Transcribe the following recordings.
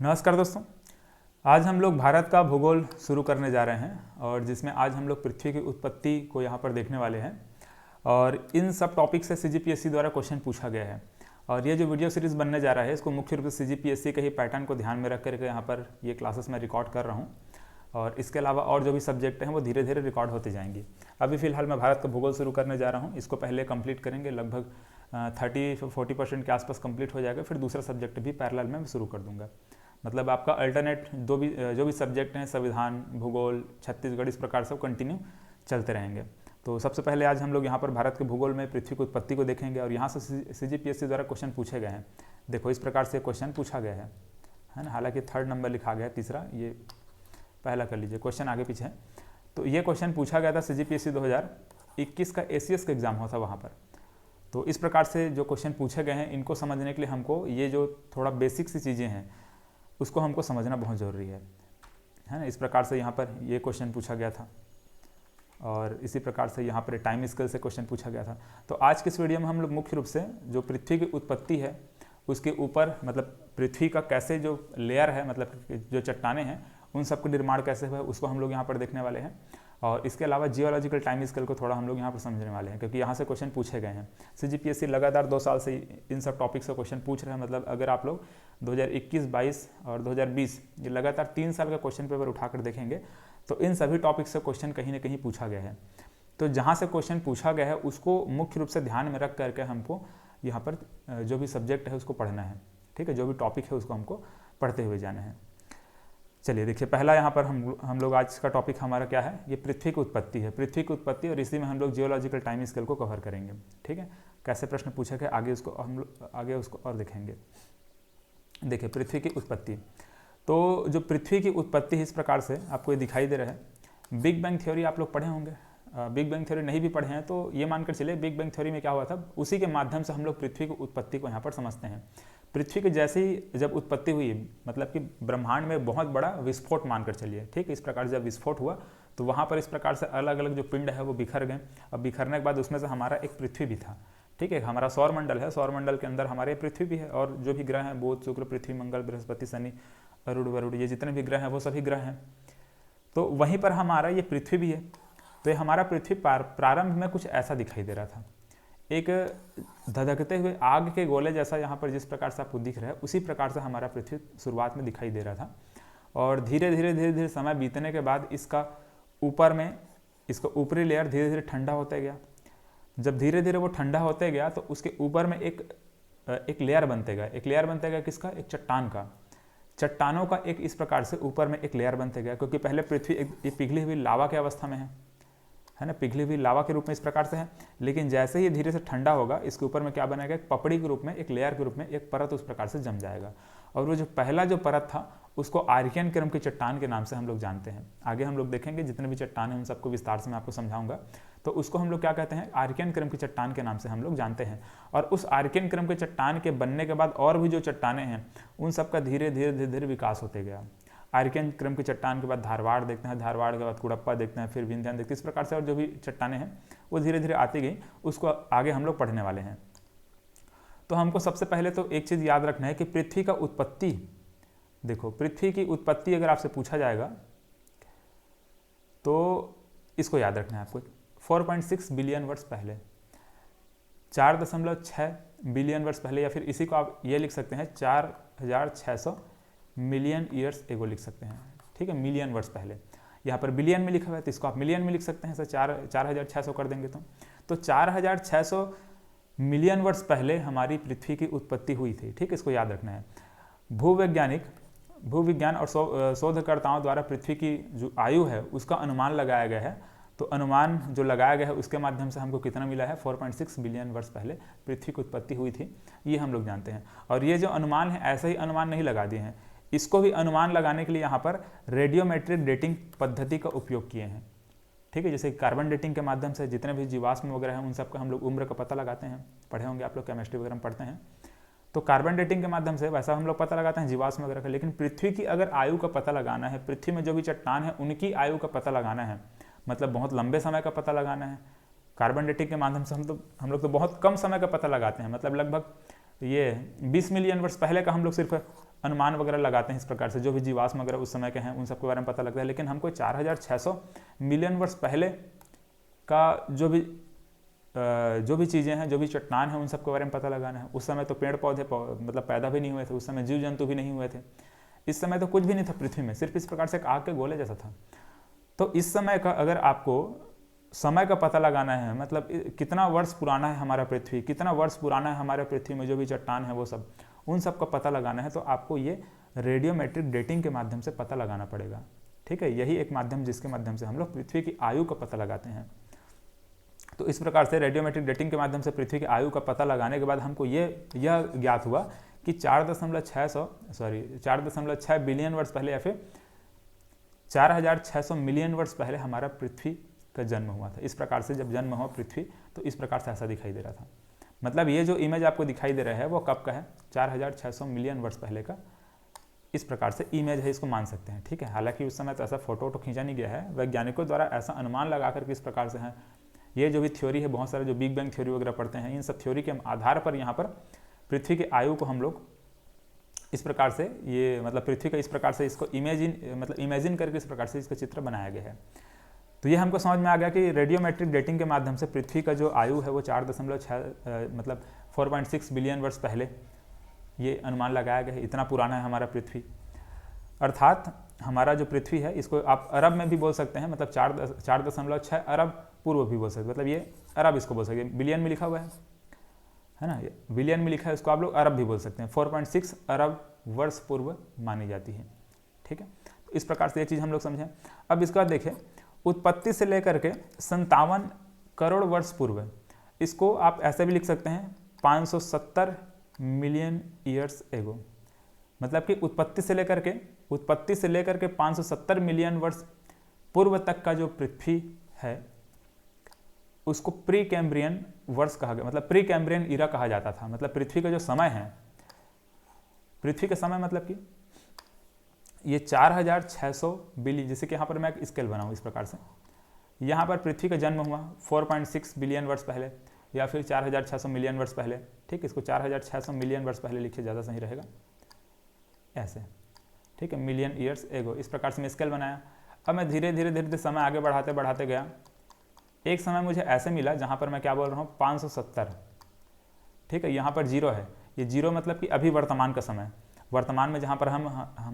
नमस्कार दोस्तों, आज हम लोग भारत का भूगोल शुरू करने जा रहे हैं और जिसमें आज हम लोग पृथ्वी की उत्पत्ति को यहाँ पर देखने वाले हैं। और इन सब टॉपिक से CGPSC द्वारा क्वेश्चन पूछा गया है और ये जो वीडियो सीरीज़ बनने जा रहा है इसको मुख्य रूप से CGPSC के ही पैटर्न को ध्यान में रख करके यहाँ पर ये क्लासेस मैं रिकॉर्ड कर रहा हूँ। और इसके अलावा और जो भी सब्जेक्ट हैं वो धीरे धीरे रिकॉर्ड होते जाएंगे। अभी फ़िलहाल मैं भारत का भूगोल शुरू करने जा रहा हूँ। इसको पहले कंप्लीट करेंगे, लगभग 30-40% के आसपास कंप्लीट हो जाएगा। फिर दूसरा सब्जेक्ट भी पैरेलल में शुरू कर दूंगा। मतलब आपका अल्टरनेट जो भी सब्जेक्ट हैं, संविधान, भूगोल, छत्तीसगढ़, इस प्रकार से कंटिन्यू चलते रहेंगे। तो सबसे पहले आज हम लोग यहाँ पर भारत के भूगोल में पृथ्वी की उत्पत्ति को देखेंगे और यहाँ से CGPSC द्वारा क्वेश्चन पूछे गए हैं। देखो इस प्रकार से क्वेश्चन पूछा गया है ना। हालांकि 3rd नंबर लिखा गया है, तीसरा ये पहला कर लीजिए, क्वेश्चन आगे पीछे है। तो ये क्वेश्चन पूछा गया था CGPSC 2021 का ACS का एग्जाम हुआ था वहाँ पर। तो इस प्रकार से जो क्वेश्चन पूछे गए हैं इनको समझने के लिए हमको ये जो थोड़ा बेसिक सी चीज़ें हैं उसको हमको समझना बहुत ज़रूरी है ना। इस प्रकार से यहाँ पर ये क्वेश्चन पूछा गया था और इसी प्रकार से यहाँ पर टाइम स्केल से क्वेश्चन पूछा गया था। तो आज के इस वीडियो में हम लोग मुख्य रूप से जो पृथ्वी की उत्पत्ति है उसके ऊपर, मतलब पृथ्वी का कैसे जो लेयर है, मतलब जो चट्टाने हैं उन सब का निर्माण कैसे हुआ है उसको हम लोग यहाँ पर देखने वाले हैं। और इसके अलावा जियोलॉजिकल टाइम स्केल को थोड़ा हम लोग यहाँ पर समझने वाले हैं, क्योंकि यहाँ से क्वेश्चन पूछे गए हैं। CGPSC लगातार 2 साल से इन सब टॉपिक से क्वेश्चन पूछ रहे हैं। मतलब अगर आप लोग 2021, 22 और 2020 ये लगातार 3 साल का क्वेश्चन पेपर उठाकर देखेंगे तो इन सभी टॉपिक से क्वेश्चन कहीं ना कहीं पूछा गया है। तो जहाँ से क्वेश्चन पूछा गया है उसको मुख्य रूप से ध्यान में रख करके हमको यहाँ पर जो भी सब्जेक्ट है उसको पढ़ना है। ठीक है, जो भी टॉपिक है उसको हमको पढ़ते हुए जाना है। चलिए देखिए, पहला यहाँ पर हम लोग आज का टॉपिक हमारा क्या है, ये पृथ्वी की उत्पत्ति है। पृथ्वी की उत्पत्ति और इसी में हम लोग जियोलॉजिकल टाइम स्केल को कवर करेंगे। ठीक है, कैसे प्रश्न पूछे गए आगे उसको हम लोग आगे उसको और देखेंगे। देखिए पृथ्वी की उत्पत्ति, तो जो पृथ्वी की उत्पत्ति है इस प्रकार से आपको ये दिखाई दे रहा है। बिग बैंग थ्योरी आप लोग पढ़े होंगे। बिग बैंग थ्योरी नहीं भी पढ़े हैं तो ये मानकर चलिए बिग बैंग थ्योरी में क्या हुआ था, उसी के माध्यम से हम लोग पृथ्वी की उत्पत्ति को यहाँ पर समझते हैं। पृथ्वी की जैसे ही जब उत्पत्ति हुई, मतलब कि ब्रह्मांड में बहुत बड़ा विस्फोट मानकर चलिए। ठीक है, इस प्रकार से जब विस्फोट हुआ तो वहाँ पर इस प्रकार से अलग अलग जो पिंड है वो बिखर गए। अब बिखरने के बाद उसमें से हमारा एक पृथ्वी भी था। ठीक है, हमारा सौरमंडल है, सौरमंडल के अंदर हमारे पृथ्वी भी है और जो भी ग्रह हैं बुध, शुक्र, पृथ्वी, मंगल, बृहस्पति, शनि, अरुण, वरुण, ये जितने भी ग्रह हैं वो सभी ग्रह हैं। तो वहीं पर हमारा ये पृथ्वी भी है। तो ये हमारा पृथ्वी प्रारंभ में कुछ ऐसा दिखाई दे रहा था, एक धधकते हुए आग के गोले जैसा। यहाँ पर जिस प्रकार से आपको दिख रहा है उसी प्रकार से हमारा पृथ्वी शुरुआत में दिखाई दे रहा था। और धीरे धीरे समय बीतने के बाद इसका ऊपरी लेयर धीरे धीरे ठंडा होते गया। जब धीरे धीरे वो ठंडा होते गया तो उसके ऊपर में एक लेयर बनते गया। एक लेयर बनते गया किसका, एक चट्टान का। चट्टानों का एक इस प्रकार से ऊपर में एक लेयर बनते गया, क्योंकि पहले पृथ्वी एक पिघली हुई लावा की अवस्था में है ना, पिघली हुई लावा के रूप में इस प्रकार से है। लेकिन जैसे ही धीरे से ठंडा होगा इसके ऊपर में क्या बनेगा, एक पपड़ी के रूप में, एक लेयर के रूप में एक परत उस प्रकार से जम जाएगा। और वो जो पहला जो परत था उसको आर्कियन क्रम की चट्टान के नाम से हम लोग जानते हैं। आगे हम लोग देखेंगे जितने भी चट्टान हैं उन सबको विस्तार से मैं आपको समझाऊंगा। तो उसको हम लोग क्या कहते हैं, आर्कियन क्रम की चट्टान के नाम से हम लोग जानते हैं। और उस आर्कियन क्रम के चट्टान के बनने के बाद और भी जो चट्टाने हैं उन सबका धीरे धीरे विकास होते गया। आर्कियन क्रम की चट्टान के बाद धारवाड़ देखते हैं, धारवाड़ के बाद कुड़प्पा देखते हैं, फिर विंध्यान देखते हैं। इस प्रकार से और जो भी चट्टाने हैं वो धीरे धीरे आती गई, उसको आगे हम लोग पढ़ने वाले हैं। तो हमको सबसे पहले तो एक चीज़ याद रखना है कि पृथ्वी का उत्पत्ति, देखो पृथ्वी की उत्पत्ति अगर आपसे पूछा जाएगा तो इसको याद रखना है आपको। 4.6 बिलियन वर्ष पहले, 4.6 बिलियन वर्ष पहले, या फिर इसी को आप ये लिख सकते हैं 4600 मिलियन ईयर्स एगो लिख सकते हैं। ठीक है, मिलियन वर्ष पहले। यहाँ पर बिलियन में लिखा हुआ है तो इसको आप मिलियन में लिख सकते हैं। सर 4600 कर देंगे तो 4600 मिलियन वर्ष पहले हमारी पृथ्वी की उत्पत्ति हुई थी। ठीक है, इसको याद रखना है। भूविज्ञान और शोधकर्ताओं द्वारा पृथ्वी की जो आयु है उसका अनुमान लगाया गया है। तो अनुमान जो लगाया गया है उसके माध्यम से हमको कितना मिला है, 4.6 बिलियन वर्ष पहले पृथ्वी की उत्पत्ति हुई थी, ये हम लोग जानते हैं। और ये जो अनुमान है ऐसे ही अनुमान नहीं लगा दिए हैं, इसको भी अनुमान लगाने के लिए यहाँ पर रेडियोमेट्रिक डेटिंग पद्धति का उपयोग किए हैं। ठीक है, जैसे कार्बन डेटिंग के माध्यम से जितने भी जीवाश्म वगैरह हैं उन सबका हम लोग उम्र का पता लगाते हैं। पढ़े होंगे आप लोग, केमिस्ट्री वगैरह में पढ़ते हैं। तो कार्बन डेटिंग के माध्यम से वैसा हम लोग पता लगाते हैं जीवाश्म वगैरह का। लेकिन पृथ्वी की अगर आयु का पता लगाना है, पृथ्वी में जो भी चट्टान है उनकी आयु का पता लगाना है, मतलब बहुत लंबे समय का पता लगाना है, कार्बन डेटिंग के माध्यम से हम लोग तो बहुत कम समय का पता लगाते हैं। मतलब लगभग ये 20 मिलियन वर्ष पहले का हम लोग सिर्फ अनुमान वगैरह लगाते हैं इस प्रकार से, जो भी जीवाश्म वगैरह उस समय के हैं उन सब के बारे में पता लगता है। लेकिन हमको 4600 मिलियन वर्ष पहले का जो भी चीज़ें हैं, जो भी चट्टान है, उन सब के बारे में पता लगाना है। उस समय तो पेड़ पौधे मतलब पैदा भी नहीं हुए थे, उस समय जीव जंतु भी नहीं हुए थे, इस समय तो कुछ भी नहीं था पृथ्वी में, सिर्फ इस प्रकार से आग के गोले जैसा था। तो इस समय का अगर आपको समय का पता लगाना है, मतलब कितना वर्ष पुराना है हमारा पृथ्वी, कितना वर्ष पुराना है हमारे पृथ्वी में जो भी चट्टान है वो सब, उन सब का पता लगाना है, तो आपको ये रेडियोमेट्रिक डेटिंग के माध्यम से पता लगाना पड़ेगा। ठीक है, यही एक माध्यम जिसके माध्यम से हम लोग पृथ्वी की आयु का पता लगाते हैं। तो इस प्रकार से रेडियोमेट्रिक डेटिंग के माध्यम से पृथ्वी की आयु का पता लगाने के बाद हमको यह ज्ञात हुआ कि 4.6 बिलियन वर्ष पहले या फिर 4600 मिलियन वर्ष पहले हमारा पृथ्वी का जन्म हुआ था। इस प्रकार से जब जन्म हुआ पृथ्वी तो इस प्रकार से ऐसा दिखाई दे रहा था। मतलब ये जो इमेज आपको दिखाई दे रहा है वो कब का है, 4600 मिलियन वर्ष पहले का इस प्रकार से इमेज है, इसको मान सकते हैं। ठीक है, हालांकि उस समय तो ऐसा फोटो खींचा नहीं गया है, वैज्ञानिकों द्वारा ऐसा अनुमान लगा कर किस प्रकार से है, ये जो भी थ्योरी है, बहुत सारे जो बिग बैंग थ्योरी वगैरह पढ़ते हैं, इन सब थ्योरी के आधार पर यहाँ पर पृथ्वी की आयु को हम लोग इस प्रकार से, ये मतलब पृथ्वी का इस प्रकार से इसको इमेजिन करके इस प्रकार से इसका चित्र बनाया गया है। तो ये हमको समझ में आ गया कि रेडियोमेट्रिक डेटिंग के माध्यम से पृथ्वी का जो आयु है वो 4.6 बिलियन वर्ष पहले ये अनुमान लगाया गया है, इतना पुराना है हमारा पृथ्वी। अर्थात हमारा जो पृथ्वी है इसको आप अरब में भी बोल सकते हैं, मतलब 4.6 अरब पूर्व भी बोल सकते हैं, मतलब ये अरब इसको बोल सकते हैं, बिलियन में लिखा हुआ है ना, ये बिलियन में लिखा है, इसको आप लोग अरब भी बोल सकते हैं। 4.6 अरब वर्ष पूर्व मानी जाती है। ठीक है, तो इस प्रकार से ये चीज़ हम लोग समझें। अब इसके बाद देखें, उत्पत्ति से लेकर के 57 करोड़ वर्ष पूर्व, इसको आप ऐसे भी लिख सकते हैं 570 मिलियन ईयर्स एगो, मतलब कि उत्पत्ति से लेकर के 570 मिलियन वर्ष पूर्व तक का जो पृथ्वी है उसको प्री कैम्ब्रियन वर्ष कहा गया, मतलब प्री कैम्ब्रियन ईरा कहा जाता था। मतलब पृथ्वी का जो समय है, पृथ्वी का समय मतलब कि ये 4600 बिलियन, जैसे कि यहाँ पर मैं एक स्केल बनाऊँ इस प्रकार से, यहाँ पर पृथ्वी का जन्म हुआ 4.6 बिलियन वर्ष पहले या फिर 4600 मिलियन वर्ष पहले। ठीक, इसको 4600 मिलियन वर्ष पहले लिखिए, ज़्यादा सही रहेगा ऐसे। ठीक है, मिलियन ईयर्स एगो, इस प्रकार से मैं स्केल बनाया। अब मैं धीरे धीरे समय आगे बढ़ाते गया। एक समय मुझे ऐसे मिला जहाँ पर मैं क्या बोल रहा हूँ 570। ठीक है, यहाँ पर जीरो है, ये जीरो मतलब कि अभी वर्तमान का समय, वर्तमान में जहाँ पर हम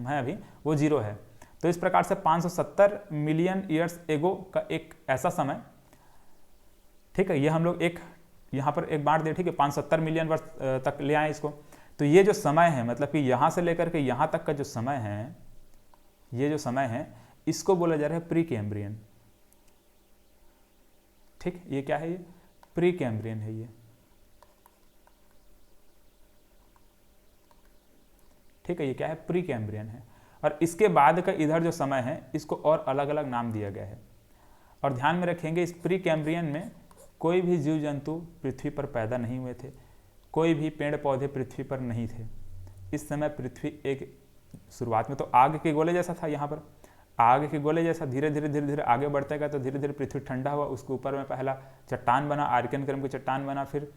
हैं अभी वो जीरो है। तो इस प्रकार से 570 मिलियन ईयर्स एगो का एक ऐसा समय, ठीक है, ये हम लोग एक यहाँ पर एक बांट दें। ठीक है, 570 मिलियन वर्ष तक ले आए इसको। तो ये जो समय है, मतलब कि यहाँ से लेकर के यहाँ तक का जो समय है, ये जो समय है इसको बोला जा रहा है प्री कैम्ब्रियन। ठीक, ये क्या है, ये प्री कैम्ब्रियन है ये। ठीक है, ये क्या है, प्री कैम्ब्रियन है। और इसके बाद का इधर जो समय है इसको और अलग अलग नाम दिया गया है। और ध्यान में रखेंगे, इस प्री कैम्ब्रियन में कोई भी जीव जंतु पृथ्वी पर पैदा नहीं हुए थे, कोई भी पेड़ पौधे पृथ्वी पर नहीं थे। इस समय पृथ्वी एक शुरुआत में तो आग के गोले जैसा था, यहाँ पर आग के गोले जैसा धीरे धीरे आगे बढ़ते गया, तो धीरे धीरे पृथ्वी ठंडा हुआ, उसके ऊपर में पहला चट्टान बना, आर्कियन क्रम की चट्टान बना, फिर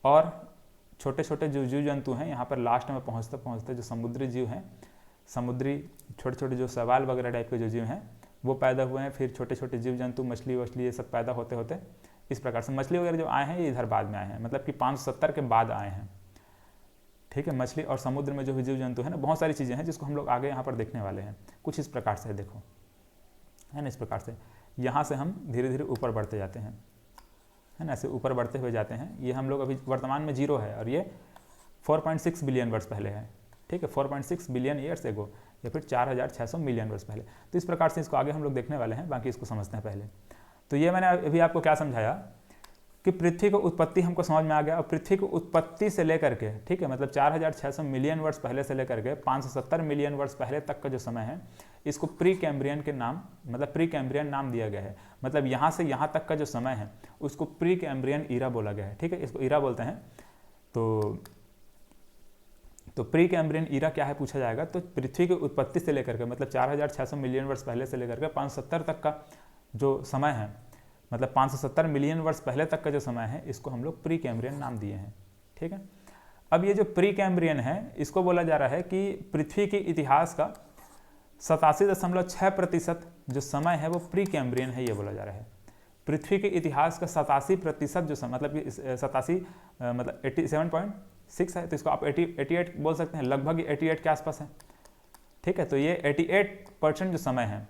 और छोटे छोटे जो जीव जंतु हैं यहाँ पर लास्ट में पहुँचते पहुँचते जो समुद्री जीव हैं, समुद्री छोटे छोटे जो शैवाल वगैरह टाइप के जो जीव हैं वो पैदा हुए हैं। फिर छोटे छोटे जीव जंतु, मछली वछली, ये सब पैदा होते होते इस प्रकार से मछली वगैरह जो आए हैं ये इधर बाद में आए हैं, मतलब कि 570 के बाद आए हैं। ठीक है, मछली और समुद्र में जो भी जीव जंतु है ना, बहुत सारी चीज़ें हैं जिसको हम लोग आगे यहाँ पर देखने वाले हैं। कुछ इस प्रकार से देखो, है ना, इस प्रकार से यहाँ से हम धीरे धीरे ऊपर बढ़ते जाते हैं, है ना, ऐसे ऊपर बढ़ते हुए जाते हैं। ये हम लोग अभी वर्तमान में जीरो है और ये 4.6 बिलियन वर्ष पहले है। ठीक है, 4.6 बिलियन ईयर्स एगो या फिर 4600 मिलियन वर्ष पहले। तो इस प्रकार से इसको आगे हम लोग देखने वाले हैं, बाकी इसको समझते हैं पहले। तो ये मैंने अभी आपको क्या समझाया कि पृथ्वी को उत्पत्ति हमको समझ में आ गया। और पृथ्वी को उत्पत्ति से लेकर के, ठीक है, मतलब 4600 मिलियन वर्ष पहले से लेकर के 570 मिलियन वर्ष पहले तक का जो समय है इसको प्री कैम्ब्रियन के नाम, मतलब प्री कैम्ब्रियन नाम दिया गया है। मतलब यहाँ से यहाँ तक का जो समय है उसको प्री कैम्ब्रियन ईरा बोला गया है। ठीक है, इसको ईरा बोलते हैं। तो प्री कैम्ब्रियन ईरा क्या है पूछा जाएगा, तो पृथ्वी की उत्पत्ति से लेकर के, मतलब 4600 मिलियन वर्ष पहले से लेकर के 570 तक का जो समय है, मतलब 570 मिलियन वर्ष पहले तक का जो समय है इसको हम लोग प्री कैम्ब्रियन नाम दिए हैं। ठीक है, अब ये जो प्री कैम्ब्रियन है इसको बोला जा रहा है कि पृथ्वी के इतिहास का 87.6% जो समय है वो प्री कैम्ब्रियन है, ये बोला जा रहा है। पृथ्वी के इतिहास का 87% जो समय, मतलब कि 87 मतलब 87.6 है, तो इसको आप 88 बोल सकते हैं, लगभग 88 के आसपास है। ठीक है, तो ये 88% जो समय है,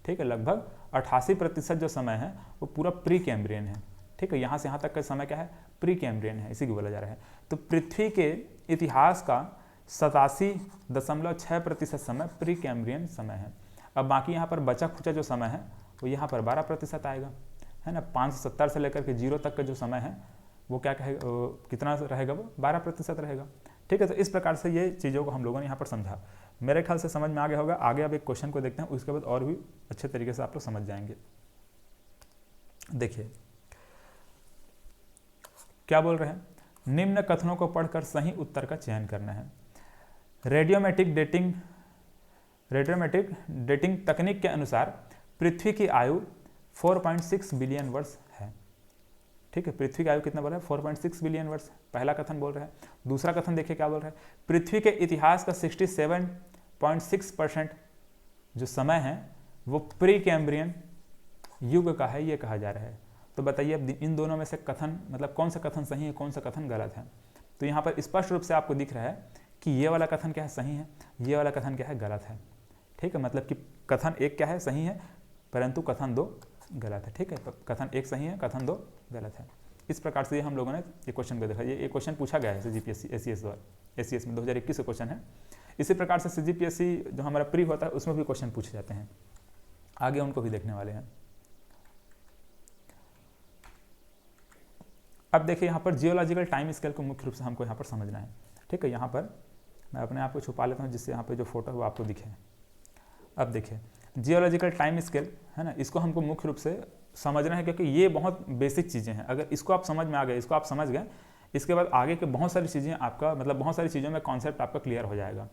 ठीक है, लगभग 88% जो समय है वो पूरा प्री कैम्ब्रियन है। ठीक है, यहाँ से यहाँ तक का समय क्या है, प्री कैम्ब्रियन है, इसी को बोला जा रहा है। तो पृथ्वी के इतिहास का 87.6% समय प्री कैम्ब्रियन समय है। अब बाकी यहाँ पर बचा खुचा जो समय है वो यहाँ पर 12% आएगा, है ना। 570 से लेकर के 0 तक का जो समय है वो क्या कहेगा, कितना रहेगा, वो 12% रहेगा। ठीक है, तो इस प्रकार से ये चीज़ों को हम लोगों ने यहाँ पर समझा। मेरे ख्याल से समझ में आ गया होगा। आगे अब एक क्वेश्चन को देखते हैं, उसके बाद और भी अच्छे तरीके से आप लोग समझ जाएंगे। देखिए क्या बोल रहे हैं, निम्न कथनों को पढ़कर सही उत्तर का चयन करना है। रेडियोमेट्रिक डेटिंग तकनीक के अनुसार पृथ्वी की आयु 4.6 बिलियन वर्ष है। ठीक है, पृथ्वी की आयु कितना बोल रहा है, 4.6 बिलियन वर्ष, पहला कथन बोल रहा है। दूसरा कथन देखिए क्या बोल रहा है, पृथ्वी के इतिहास का 67.6% जो समय है वो प्री कैम्ब्रियन युग का है, ये कहा जा रहा है। तो बताइए अब इन दोनों में से कथन, मतलब कौन सा कथन सही है, कौन सा कथन गलत है। तो यहाँ पर स्पष्ट रूप से आपको दिख रहा है कि ये वाला कथन क्या है, सही है, ये वाला कथन क्या है, गलत है। ठीक है, मतलब कि कथन एक क्या है, सही है, परंतु कथन 2 गलत है। ठीक है, कथन 1 सही है, कथन 2 गलत है। इस प्रकार से हम लोगों ने ये क्वेश्चन को देखा। ये क्वेश्चन पूछा गया है CGPSC SCS द्वारा, SCS में 2021 का क्वेश्चन है। इसी प्रकार से CGPSC जो हमारा प्री होता है उसमें भी क्वेश्चन पूछे जाते हैं, आगे उनको भी देखने वाले हैं। अब देखिए यहाँ पर जियोलॉजिकल टाइम स्केल को मुख्य रूप से हमको यहाँ पर समझना है। ठीक है, यहाँ पर मैं अपने आप को छुपा लेता हूँ जिससे यहाँ पे जो फोटो है वो आपको दिखे। अब देखिए जियोलॉजिकल टाइम स्केल है ना, इसको हमको मुख्य रूप से समझना है क्योंकि ये बहुत बेसिक चीज़ें हैं। अगर इसको आप समझ में आ गए, इसको आप समझ गए, इसके बाद आगे के बहुत सारी चीज़ें आपका, मतलब बहुत सारी चीज़ों में कॉन्सेप्ट आपका क्लियर हो जाएगा।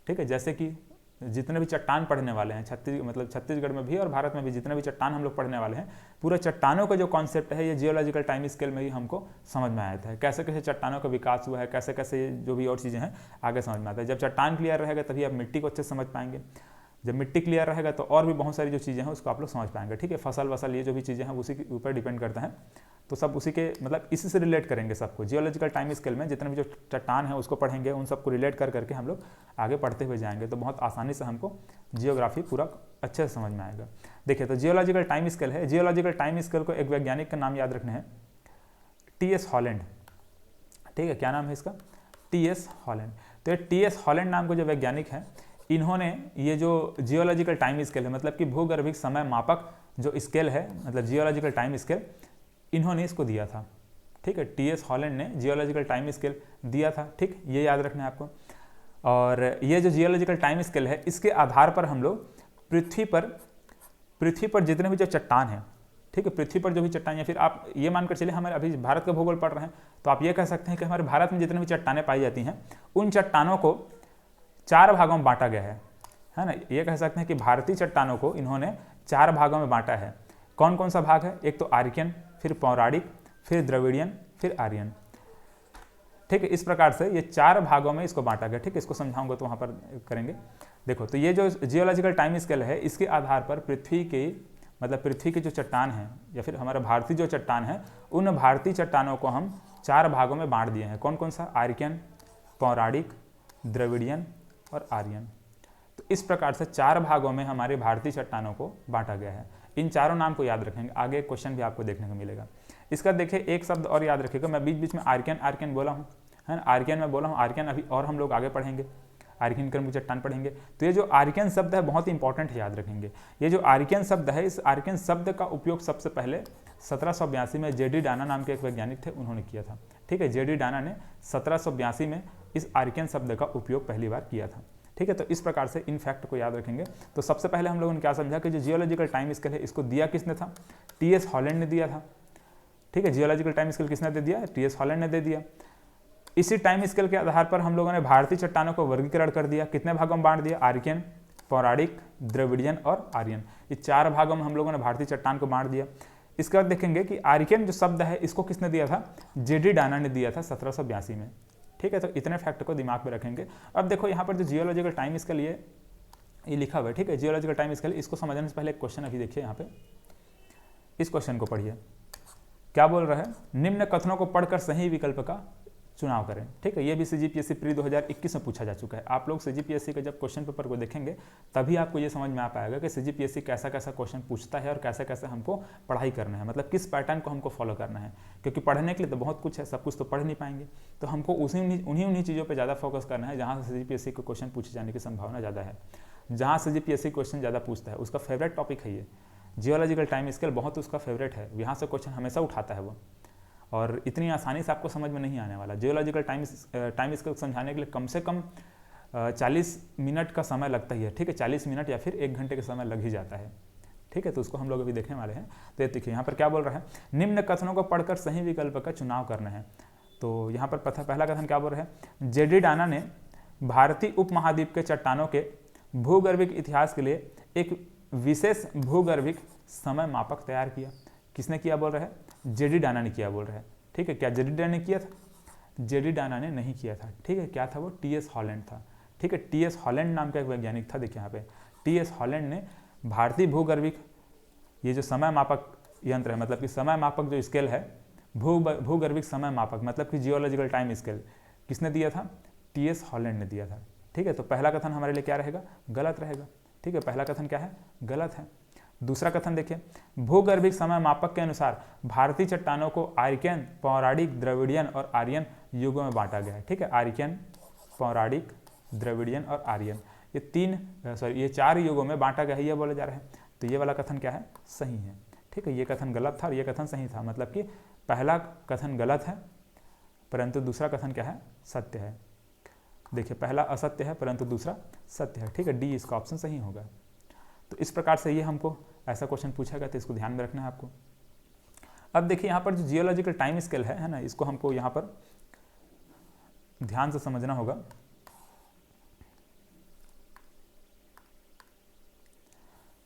ठीक है, जैसे कि जितने भी चट्टान पढ़ने वाले हैं छत्तीसगढ़ में भी और भारत में भी जितने भी चट्टान हम लोग पढ़ने वाले हैं, पूरा चट्टानों का जो कॉन्सेप्ट है ये जियोलॉजिकल टाइम स्केल में ही हमको समझ में आया था। कैसे कैसे चट्टानों का विकास हुआ है, कैसे कैसे जो भी और चीज़ें हैं आगे समझ में आता है। जब चट्टान क्लियर रहेगा तभी आप मिट्टी को अच्छे से समझ पाएंगे, जब मिट्टी क्लियर रहेगा तो और भी बहुत सारी जो चीज़ें हैं उसको आप लोग समझ पाएंगे। ठीक है, फसल वसल ये जो भी चीज़ें हैं उसी के ऊपर डिपेंड करता है, तो सब उसी के मतलब इसी से रिलेट करेंगे सबको। जियोलॉजिकल टाइम स्केल में जितने भी जो चट्टान है उसको पढ़ेंगे, उन सबको रिलेट कर करके हम लोग आगे पढ़ते हुए जाएंगे, तो बहुत आसानी से हमको जियोग्राफी पूरा अच्छे से समझ में आएगा। देखिए तो जियोलॉजिकल टाइम स्केल है, जियोलॉजिकल टाइम स्केल को एक वैज्ञानिक का नाम याद रखना है, TS हॉलैंड। ठीक है, क्या नाम है इसका, TS हॉलैंड। तो ये TS हॉलैंड नाम के जो वैज्ञानिक हैं, इन्होंने ये जो जियोलॉजिकल टाइम स्केल है, मतलब कि भूगर्भिक समय मापक जो स्केल है, मतलब जियोलॉजिकल टाइम स्केल, इन्होंने इसको दिया था। ठीक है, TS हॉलैंड ने जियोलॉजिकल टाइम स्केल दिया था। ठीक, ये याद रखना है आपको। और ये जो जियोलॉजिकल टाइम स्केल है, इसके आधार पर हम लोग पृथ्वी पर जितने भी जो चट्टान हैं, ठीक है, पृथ्वी पर जो भी चट्टान, या फिर आप ये मानकर चलिए हमारे अभी भारत का भूगोल पढ़ रहे हैं तो आप ये कह सकते हैं कि हमारे भारत में जितने भी चट्टानें पाई जाती हैं उन चट्टानों को 4 भागों में बांटा गया है ना। ये कह सकते हैं कि भारतीय चट्टानों को इन्होंने 4 भागों में बांटा है। कौन कौन सा भाग है, एक तो आर्यन, फिर पौराणिक, फिर द्रविडियन, फिर आर्यन। ठीक है, इस प्रकार से ये 4 भागों में इसको बांटा गया। ठीक है, इसको समझाऊंगा तो वहाँ पर करेंगे। देखो तो ये जो जियोलॉजिकल टाइम स्केल है, इसके आधार पर पृथ्वी की जो चट्टान है या फिर हमारा भारतीय जो चट्टान है, उन भारतीय चट्टानों को हम 4 भागों में बांट दिए हैं। कौन कौन सा, आर्यन, पौराणिक, द्रविडियन और आर्यन। तो इस प्रकार से 4 भागों में हमारे भारतीय चट्टानों को बांटा गया है। इन चारों नाम को याद रखेंगे, आगे क्वेश्चन भी आपको देखने को मिलेगा। इसका देखिए एक शब्द और याद रखिएगा, मैं बीच बीच में आर्यन बोला हूँ, है ना, आर्यन में बोला हूँ, आर्यन अभी और हम लोग आगे पढ़ेंगे, आर्यन क्रम की चट्टान पढ़ेंगे। तो ये जो आर्यन शब्द है बहुत इंपॉर्टेंट है, याद रखेंगे। ये जो आर्यन शब्द है, इस आर्यन शब्द का उपयोग सबसे पहले 1782 में JD डाना नाम के एक वैज्ञानिक थे, उन्होंने किया था। ठीक है, JD डाना ने 1782 में इस आर्यन शब्द का उपयोग पहली बार किया था। ठीक है, तो इस प्रकार से इन फैक्ट को याद रखेंगे। तो सबसे पहले हम लोगों ने क्या समझा कि जो जियोलॉजिकल टाइम स्केल है इसको दिया किसने था, TS हॉलैंड ने दिया था। ठीक है, जियोलॉजिकल टाइम स्केल किसने दे दिया, TS हॉलैंड ने दे दिया। इसी टाइम स्केल के आधार पर हम लोगों ने भारतीय चट्टानों को वर्गीकरण कर दिया, कितने भागों में बांट दिया, आर्यन, पौराणिक, द्रविडियन और आर्यन। ये 4 भागों में हम लोगों ने भारतीय चट्टान को बांट दिया। इसके बाद देखेंगे कि आर्यन जो शब्द है इसको किसने दिया था, JD डाना ने दिया था 1782 में। ठीक है, तो इतने फैक्ट को दिमाग में रखेंगे। अब देखो यहाँ पर जो जियोलॉजिकल टाइम स्केल ये लिखा हुआ है, ठीक है, जियोलॉजिकल टाइम स्केल, इसको समझने से पहले एक क्वेश्चन अभी देखिए यहाँ पे, इस क्वेश्चन को पढ़िए। क्या बोल रहा है, निम्न कथनों को पढ़कर सही विकल्प का चुनाव करें। ठीक है, ये भी सीजीपीएससी प्री 2021 में पूछा जा चुका है। आप लोग सीजीपीएससी के जब क्वेश्चन पेपर को देखेंगे तभी आपको ये समझ में आ पाएगा कि सीजीपीएससी कैसा कैसा क्वेश्चन पूछता है और कैसे कैसे हमको पढ़ाई करना है, मतलब किस पैटर्न को हमको फॉलो करना है। क्योंकि पढ़ने के लिए तो बहुत कुछ है, सब कुछ तो पढ़ नहीं पाएंगे, तो हमको उन्हीं चीज़ों पर ज़्यादा फोकस करना है जहाँ से सीजीपीएससी को क्वेश्चन पूछे जाने की संभावना ज़्यादा है। जहाँ सीजीपीएससी क्वेश्चन ज़्यादा पूछता है उसका फेवरेट टॉपिक है ये जियोलॉजिकल टाइम स्केल, बहुत उसका फेवरेट है, यहाँ से क्वेश्चन हमेशा उठाता है वो, और इतनी आसानी से आपको समझ में नहीं आने वाला। जियोलॉजिकल टाइम स्केल समझाने के लिए कम से कम 40 मिनट का समय लगता ही है। ठीक है, 40 मिनट या फिर 1 घंटे का समय लग ही जाता है। ठीक है, तो उसको हम लोग अभी देखने वाले हैं। तो देखिए यहाँ पर क्या बोल रहा है, निम्न कथनों को पढ़कर सही विकल्प का चुनाव करना है। तो यहाँ पर पहला कथन क्या बोल रहे हैं, जेडी डाना ने भारतीय उपमहाद्वीप के चट्टानों के भूगर्भिक इतिहास के लिए एक विशेष भूगर्भिक समय मापक तैयार किया। किसने किया बोल रहा है, जेडी डाना ने किया बोल रहा है। ठीक है, क्या जेडी डाना ने किया था, जेडी डाना ने नहीं किया था। ठीक है, क्या था वो, टीएस हॉलैंड था। ठीक है, टीएस हॉलैंड नाम का एक वैज्ञानिक था। देखिए यहाँ पे टीएस हॉलैंड ने भारतीय भूगर्भिक, ये जो समय मापक यंत्र है, मतलब कि समय मापक जो स्केल है, भूगर्भिक समय मापक मतलब कि जियोलॉजिकल टाइम स्केल, किसने दिया था, टीएस हॉलैंड ने दिया था। ठीक है, तो पहला कथन हमारे लिए क्या रहेगा, गलत रहेगा। ठीक है, पहला कथन क्या है, गलत है। दूसरा कथन देखिए, भूगर्भिक समय मापक के अनुसार भारतीय चट्टानों को आर्कियन, पौराणिक, द्रविडियन और आर्यन युगों में बांटा गया है। ठीक है, आर्कियन, पौराणिक, द्रविडियन और आर्यन, ये 4 युगों में बांटा गया है, ये बोला जा रहा है। तो ये वाला कथन क्या है, सही है। ठीक है, ये कथन गलत था और ये कथन सही था, मतलब कि पहला कथन गलत है परंतु दूसरा कथन क्या है, सत्य है। देखिए, पहला असत्य है परंतु दूसरा सत्य है। ठीक है, डी इसका ऑप्शन सही होगा। तो इस प्रकार से ये हमको ऐसा क्वेश्चन पूछेगा, तो इसको ध्यान में रखना है आपको। अब देखिए यहाँ पर जो जियोलॉजिकल टाइम स्केल है ना, इसको हमको यहाँ पर ध्यान से समझना होगा।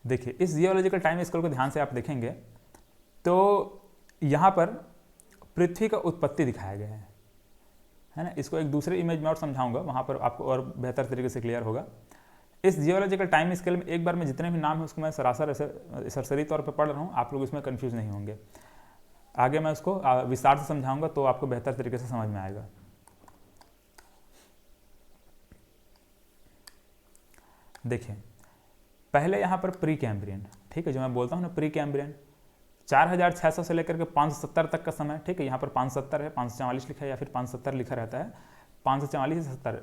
देखिए, इस जियोलॉजिकल टाइम स्केल को ध्यान से आप देखेंगे तो यहाँ पर पृथ्वी का उत्पत्ति दिखाया गया है ना। इसको एक दूसरे इमेज में और समझाऊंगा, वहाँ पर आपको और बेहतर तरीके से क्लियर होगा। इस जियोलॉजिकल टाइम स्केल में एक बार में जितने भी नाम है उसको मैं सरासर ऐसे सरसरी तौर पर पढ़ रहा हूँ, आप लोग इसमें कंफ्यूज नहीं होंगे। आगे मैं उसको विस्तार से समझाऊंगा तो आपको बेहतर तरीके से समझ में आएगा। देखिए, पहले यहाँ पर प्री कैम्ब्रियन, ठीक है, जो मैं बोलता हूँ ना प्री कैम्ब्रियन, 4600 से लेकर के 570 तक का समय। ठीक है, यहाँ पर 570 है, 544 लिखा है या फिर 570 लिखा रहता है, 544 से 70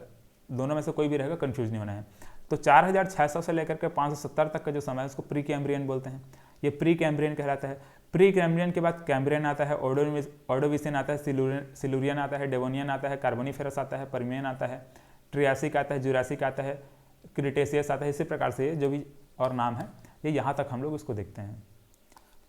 दोनों में से कोई भी रहेगा, कंफ्यूज नहीं होना है। तो 4600 से लेकर के 570 तक का जो समय है उसको प्री कैम्ब्रियन बोलते हैं। ये प्री कैम्ब्रियन कहलाता है। प्री कैम्ब्रियन के बाद कैम्ब्रियन आता है, ऑर्डोविशियन आता है, सिलुरियन आता है, डेवोनियन आता है, कार्बोनिफेरस आता है, परमियन आता है, ट्रियासिक आता है, जुरासिक आता है, क्रिटेशियस आता है। इसी प्रकार से जो भी और नाम है ये यहाँ तक हम लोग उसको देखते हैं।